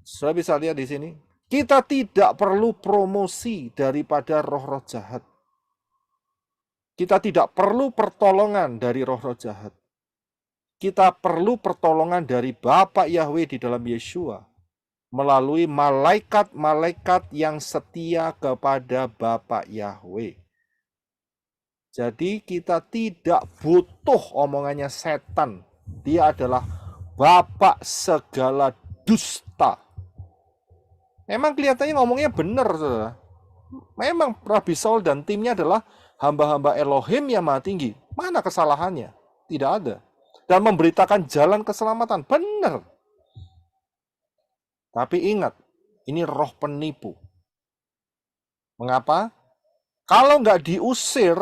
Sudah bisa lihat di sini, kita tidak perlu promosi daripada roh-roh jahat. Kita tidak perlu pertolongan dari roh-roh jahat. Kita perlu pertolongan dari Bapa Yahweh di dalam Yeshua melalui malaikat-malaikat yang setia kepada Bapa Yahweh. Jadi kita tidak butuh omongannya setan. Dia adalah bapak segala dusta. Memang kelihatannya ngomongnya benar, saudara. Memang Rabi Saul dan timnya adalah hamba-hamba Elohim yang maha tinggi. Mana kesalahannya? Tidak ada. Dan memberitakan jalan keselamatan. Benar. Tapi ingat, ini roh penipu. Mengapa? Kalau nggak diusir,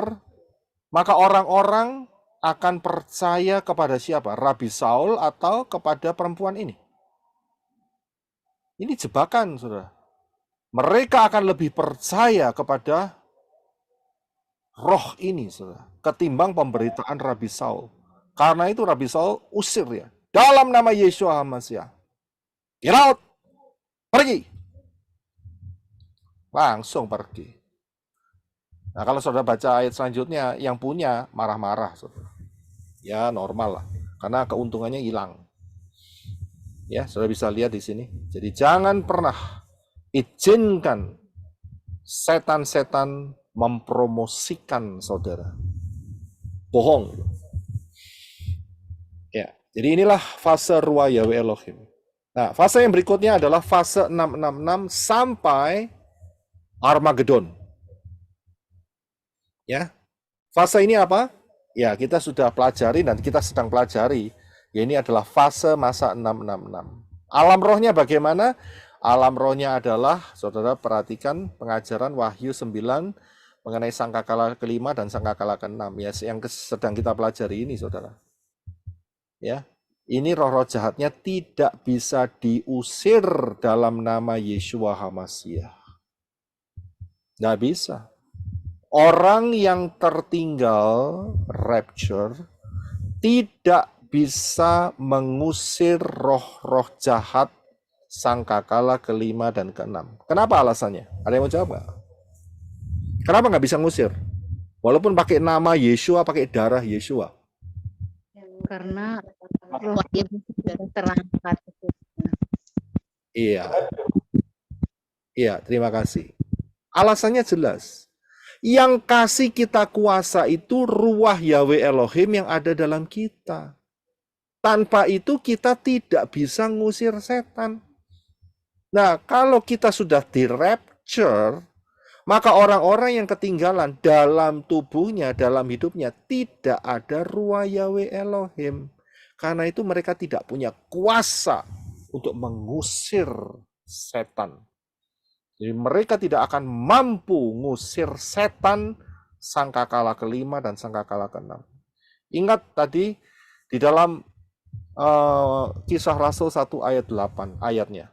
maka orang-orang akan percaya kepada siapa? Rabi Saul atau kepada perempuan ini? Ini jebakan, saudara. Mereka akan lebih percaya kepada roh ini, saudara, ketimbang pemberitaan Rabi Saul. Karena itu Rabi Saul usir ya. Dalam nama Yesus Masiah. Get out! Pergi! Langsung pergi. Nah, kalau saudara baca ayat selanjutnya, yang punya marah-marah, saudara. Ya, normal lah. Karena keuntungannya hilang. Ya, saudara bisa lihat di sini. Jadi jangan pernah izinkan setan-setan mempromosikan saudara. Bohong. Ya, jadi inilah fase Ruah Yahweh Elohim. Nah, fase yang berikutnya adalah fase 666 sampai Armageddon. Ya. Fase ini apa? Ya, kita sudah pelajari dan kita sedang pelajari. Ya, ini adalah fase masa 666. Alam rohnya bagaimana? Alam rohnya adalah, saudara perhatikan pengajaran Wahyu 9 mengenai sangkakala kelima dan sangkakala keenam. Ya, yang sedang kita pelajari ini, saudara. Ya, ini roh-roh jahatnya tidak bisa diusir dalam nama Yeshua HaMashiach. Nggak bisa. Orang yang tertinggal rapture tidak bisa mengusir roh-roh jahat sangkakala kelima dan keenam. Kenapa alasannya? Ada yang mau jawab nggak? Kenapa nggak bisa ngusir? Walaupun pakai nama Yeshua, pakai darah Yeshua. Karena roh yang sudah terangkat. Iya. Ya, terima kasih. Alasannya jelas. Yang kasih kita kuasa itu ruah Yahweh Elohim yang ada dalam kita. Tanpa itu kita tidak bisa ngusir setan. Nah, kalau kita sudah di rapture, maka orang-orang yang ketinggalan dalam tubuhnya, dalam hidupnya, tidak ada ruah Yahweh Elohim. Karena itu mereka tidak punya kuasa untuk mengusir setan. Jadi mereka tidak akan mampu ngusir setan sangkakala kelima dan sangkakala keenam. Ingat tadi di dalam Kisah Rasul 1 ayat 8 ayatnya.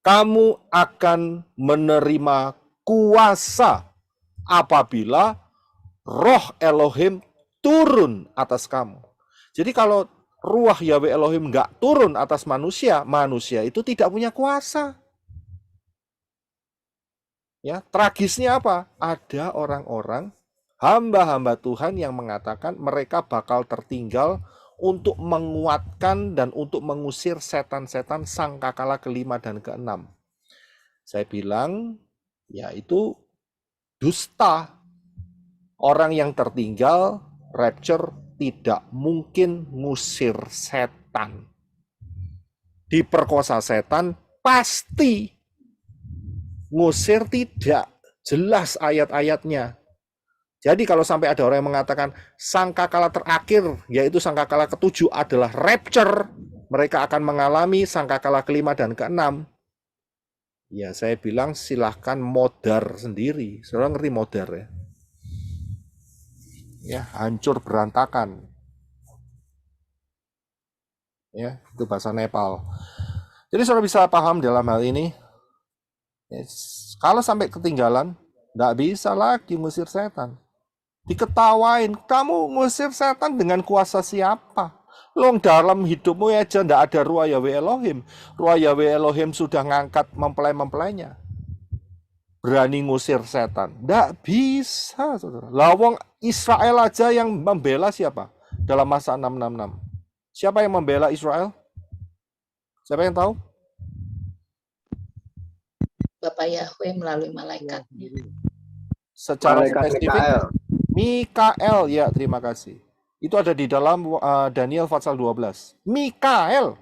Kamu akan menerima kuasa apabila roh Elohim turun atas kamu. Jadi kalau ruah Yahweh Elohim nggak turun atas manusia, manusia itu tidak punya kuasa. Ya, tragisnya apa? Ada orang-orang hamba-hamba Tuhan yang mengatakan mereka bakal tertinggal untuk menguatkan dan untuk mengusir setan-setan sangkakala kelima dan keenam. Saya bilang, ya itu dusta. Orang yang tertinggal, rapture, tidak mungkin ngusir setan. Diperkosa setan, pasti. Ngusir tidak, jelas ayat-ayatnya. Jadi kalau sampai ada orang yang mengatakan sangkakala terakhir, yaitu sangkakala ketujuh adalah rapture, mereka akan mengalami sangkakala kelima dan keenam. Ya saya bilang silahkan modar sendiri. Saudara ngerti modar ya? Ya, hancur berantakan. Ya, itu bahasa Nepal. Jadi saudara bisa paham dalam hal ini. Kalau sampai ketinggalan, nggak bisa lagi ngusir setan. Diketawain, kamu ngusir setan dengan kuasa siapa? Long dalam hidupmu aja nggak ada ruah Yahweh Elohim. Ruah Yahweh Elohim sudah ngangkat mempelai-mempelainya. Berani ngusir setan. Nggak bisa, saudara. Lawang Israel aja yang membela siapa? Dalam masa 666. Siapa yang membela Israel? Siapa yang tahu? Bapak Yahweh melalui malaikatnya. Secara Malaikat spesifik, Mikael, ya terima kasih. Itu ada di dalam Daniel pasal 12. Mikael,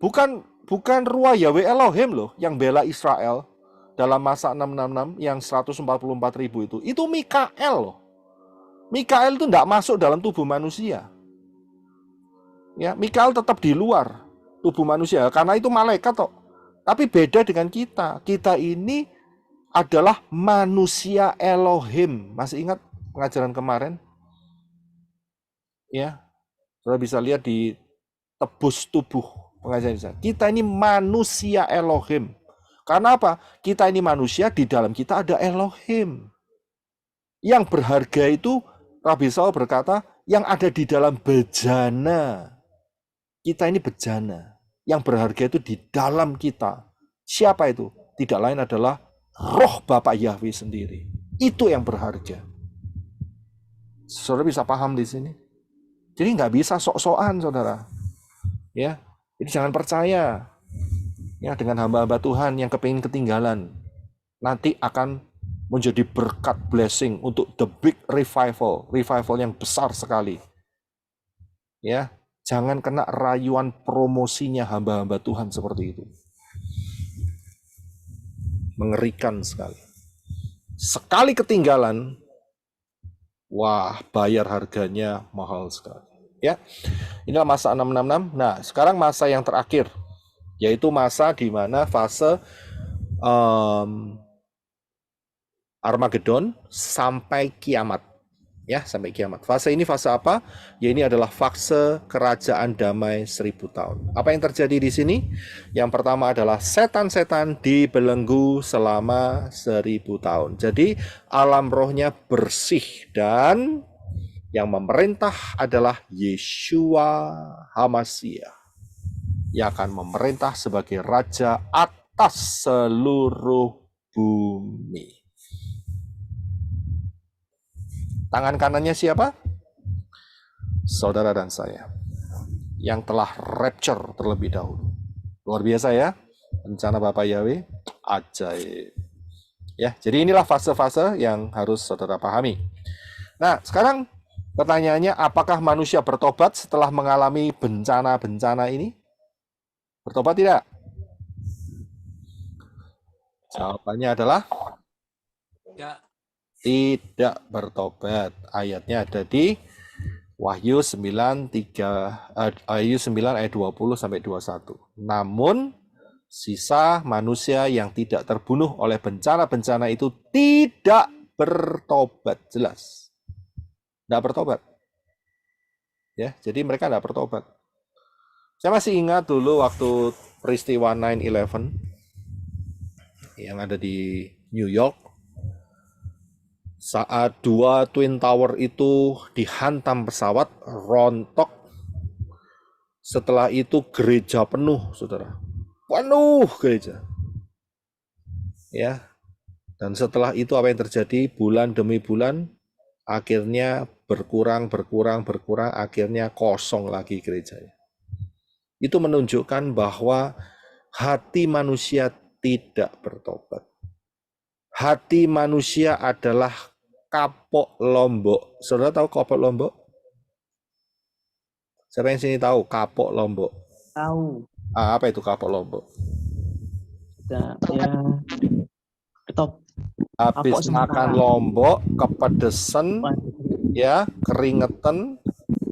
bukan ruah Yahweh Elohim loh yang bela Israel dalam masa 666 yang 144.000 itu. Itu Mikael loh. Mikael itu tidak masuk dalam tubuh manusia. Ya, Mikael tetap di luar tubuh manusia karena itu malaikat kok. Tapi beda dengan kita. Kita ini adalah manusia Elohim. Masih ingat pengajaran kemarin? Ya, saudara bisa lihat di tebus tubuh pengajaran kita ini manusia Elohim. Karena apa? Kita ini manusia, di dalam kita ada Elohim. Yang berharga itu, Rabi Saul berkata, yang ada di dalam bejana. Kita ini bejana. Yang berharga itu di dalam kita. Siapa itu? Tidak lain adalah roh Bapak Yahweh sendiri. Itu yang berharga. Saudara bisa paham di sini? Jadi nggak bisa sok-sokan, saudara. Ya, jadi jangan percaya. Ya, dengan hamba-hamba Tuhan yang kepingin ketinggalan, nanti akan menjadi berkat blessing untuk the big revival yang besar sekali. Ya, jangan kena rayuan promosinya hamba-hamba Tuhan seperti itu. Mengerikan sekali. Sekali ketinggalan, wah, bayar harganya mahal sekali. Ya, inilah masa 666. Nah, sekarang masa yang terakhir, yaitu masa di mana fase Armageddon sampai kiamat. Ya, sampai kiamat. Fase ini fase apa? Ya, ini adalah fase kerajaan damai 1000 tahun. Apa yang terjadi di sini? Yang pertama adalah setan-setan dibelenggu selama 1000 tahun. Jadi alam rohnya bersih dan yang memerintah adalah Yeshua HaMashiach yang akan memerintah sebagai raja atas seluruh bumi. Tangan kanannya siapa? Saudara dan saya yang telah rapture terlebih dahulu. Luar biasa ya, rencana Bapak Yahweh. Ajaib. Ya, jadi inilah fase-fase yang harus saudara pahami. Nah, sekarang pertanyaannya, apakah manusia bertobat setelah mengalami bencana-bencana ini? Bertobat tidak? Jawabannya adalah Ya, tidak bertobat. Ayatnya ada di Wahyu 9 ayat 20 sampai 21. Namun sisa manusia yang tidak terbunuh oleh bencana-bencana itu tidak bertobat, jelas. Tidak bertobat. Ya, jadi mereka tidak bertobat. Saya masih ingat dulu waktu peristiwa 9/11 yang ada di New York, saat 2 Twin Tower itu dihantam pesawat, rontok. Setelah itu gereja penuh, saudara. Penuh gereja. Ya. Dan setelah itu apa yang terjadi? Bulan demi bulan, akhirnya berkurang, akhirnya kosong lagi gerejanya. Itu menunjukkan bahwa hati manusia tidak bertobat. Hati manusia adalah kapok lombok. Saudara tahu kapok lombok? Siapa yang sini tahu kapok lombok? Tahu. Apa itu kapok lombok? Ya, ketop. Habis Kapok makan sementara. lombok, kepedesan, ya, keringetan,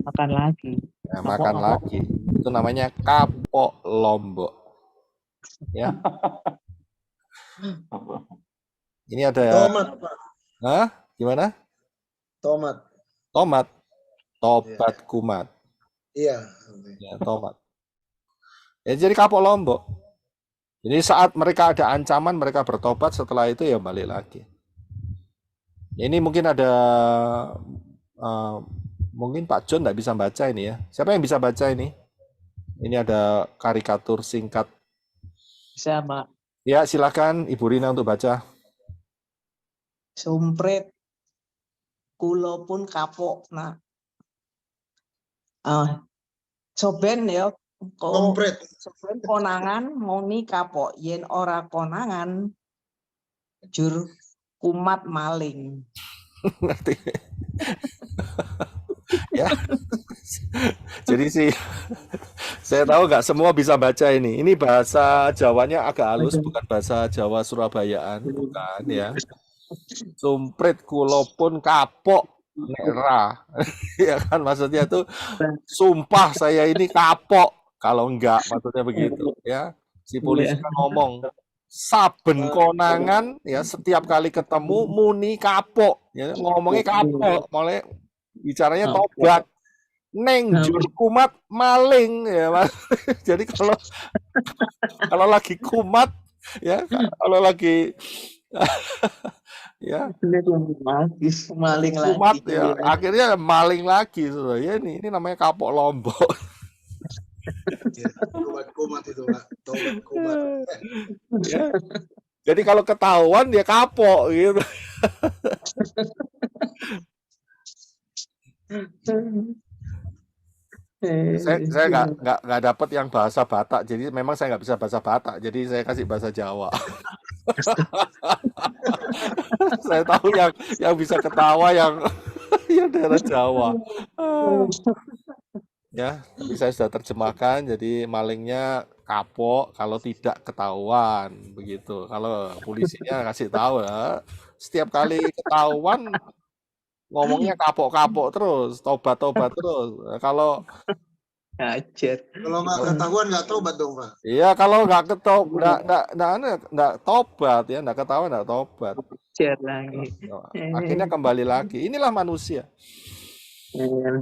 Makan lagi. ya, makan lagi. Itu namanya kapok lombok. Ya. Ini ada Tomat, Pak. Hah? Gimana? Tomat. Tomat. Tobat kumat. Iya. Ya, tomat. Ya, jadi kapok lombok. Jadi saat mereka ada ancaman, mereka bertobat, setelah itu ya balik lagi. Ini mungkin ada, mungkin Pak John nggak bisa baca ini ya. Siapa yang bisa baca ini? Ini ada karikatur singkat. Bisa, Pak. Ya, silakan Ibu Rina untuk baca. Sumprit. Kulo pun kapok. Nah. Soben ya. Kompret. Soben konangan moni kapok. Yen ora konangan. Jur kumat maling. Ngerti? Ya. Jadi sih saya tahu nggak semua bisa baca ini. Ini bahasa Jawanya agak halus, bukan bahasa Jawa Surabayaan, bukan ya. Sumprit kulo pun kapok nera. Ya kan, maksudnya tuh sumpah saya ini kapok. Kalau enggak maksudnya begitu ya. Si polisi kan ngomong saben konangan ya, setiap kali ketemu muni kapok ya, ngomongnya kapok, mulai bicaranya tobat. Neng jur kumat maling ya, Mas. Jadi kalau lagi kumat ya, kalau lagi ya Maling kumat lagi. ya, akhirnya maling lagi, saudara. Ya ini namanya kapok lombok. Tobat kumat itu, Pak. Tobat kumat. Ya. Jadi kalau ketahuan dia kapok gitu. Saya nggak dapat yang bahasa Batak, jadi memang saya nggak bisa bahasa Batak, jadi saya kasih bahasa Jawa. Saya tahu yang bisa ketawa yang daerah Jawa. Ya, tapi saya sudah terjemahkan, jadi malingnya kapok kalau tidak ketahuan, begitu. Kalau polisinya kasih tahu ya, setiap kali ketahuan ngomongnya kapok-kapok terus, tobat-tobat terus. Kalau Ajar. Kalau nggak ketahuan nggak tobat dong, Pak. iya, kalau nggak nggak tobat ya, nggak ketahuan nggak tobat. Ajar lagi. Akhirnya kembali lagi. Inilah manusia.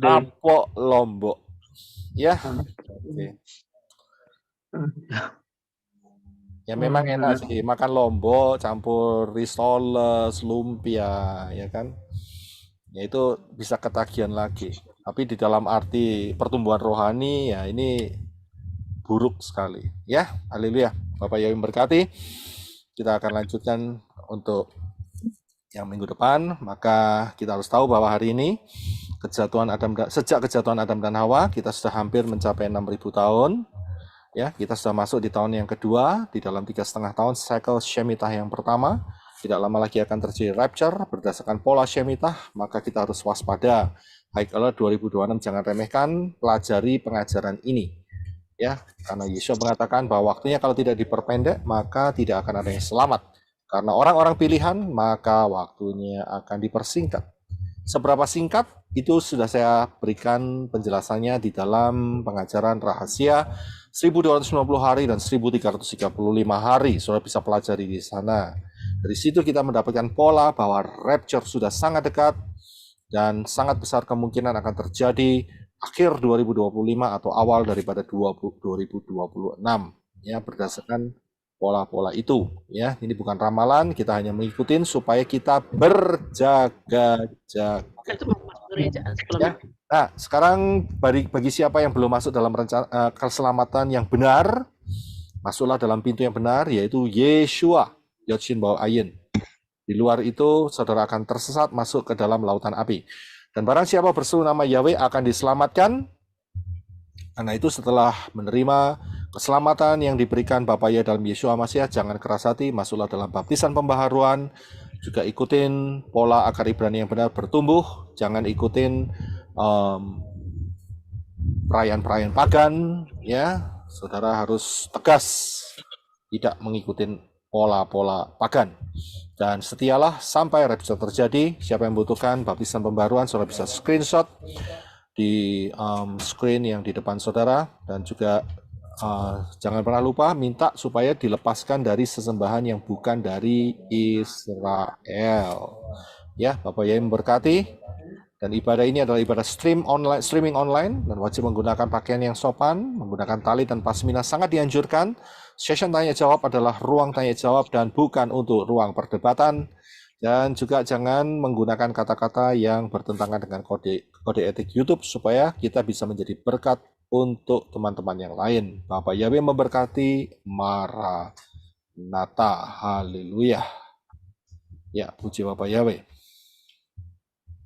Kapok lombok. Ya. Oke. Ya memang enak sih makan lombok campur risoles, lumpia, ya kan? Ya itu bisa ketagihan lagi. Tapi di dalam arti pertumbuhan rohani ya ini buruk sekali. Ya, haleluya. Bapak Yahweh memberkati. Kita akan lanjutkan untuk yang minggu depan. Maka kita harus tahu bahwa hari ini sejak kejatuhan Adam dan Hawa, kita sudah hampir mencapai 6.000 tahun. Ya, kita sudah masuk di tahun yang kedua, di dalam 3,5 tahun cycle Shemitah yang pertama. Tidak lama lagi akan terjadi rapture berdasarkan pola Shemitah, maka kita harus waspada. High alert 2026, jangan remehkan, pelajari pengajaran ini. Ya, karena Yesus mengatakan bahwa waktunya kalau tidak diperpendek, maka tidak akan ada yang selamat. Karena orang-orang pilihan, maka waktunya akan dipersingkat. Seberapa singkat, itu sudah saya berikan penjelasannya di dalam pengajaran rahasia 1290 hari dan 1335 hari. Saudara bisa pelajari di sana. Dari situ kita mendapatkan pola bahwa rapture sudah sangat dekat dan sangat besar kemungkinan akan terjadi akhir 2025 atau awal daripada 2026. Ya, berdasarkan pola-pola itu. Ya, ini bukan ramalan, kita hanya mengikuti supaya kita berjaga-jaga. Itu Mas Gereja sebelum Ya. Nah, sekarang bagi siapa yang belum masuk dalam rencana keselamatan yang benar, masuklah dalam pintu yang benar, yaitu Yeshua, Yodshin Bawa Ayin. Di luar itu, saudara akan tersesat masuk ke dalam lautan api. Dan barang siapa berseru nama Yahweh akan diselamatkan. Karena itu setelah menerima keselamatan yang diberikan Bapa ya dalam Yeshua Masih, jangan keras hati, masuklah dalam baptisan pembaharuan. Juga ikutin pola akar Ibrani yang benar, bertumbuh. Jangan ikutin perayaan-perayaan pagan, ya. Saudara harus tegas, tidak mengikuti pola-pola pagan. Dan setialah sampai rapture terjadi. Siapa yang membutuhkan baptisan pembaruan, saudara bisa screenshot di screen yang di depan saudara. Dan juga jangan pernah lupa minta supaya dilepaskan dari sesembahan yang bukan dari Israel. Ya, Bapak Yai memberkati. Dan ibadah ini adalah ibadah streaming online dan wajib menggunakan pakaian yang sopan, menggunakan tali dan pasmina sangat dianjurkan. Session tanya jawab adalah ruang tanya jawab dan bukan untuk ruang perdebatan. Dan juga jangan menggunakan kata-kata yang bertentangan dengan kode etik YouTube supaya kita bisa menjadi berkat untuk teman-teman yang lain. Bapak Yahweh memberkati. Maranatha. Haleluya. Ya, puji Bapak Yahweh.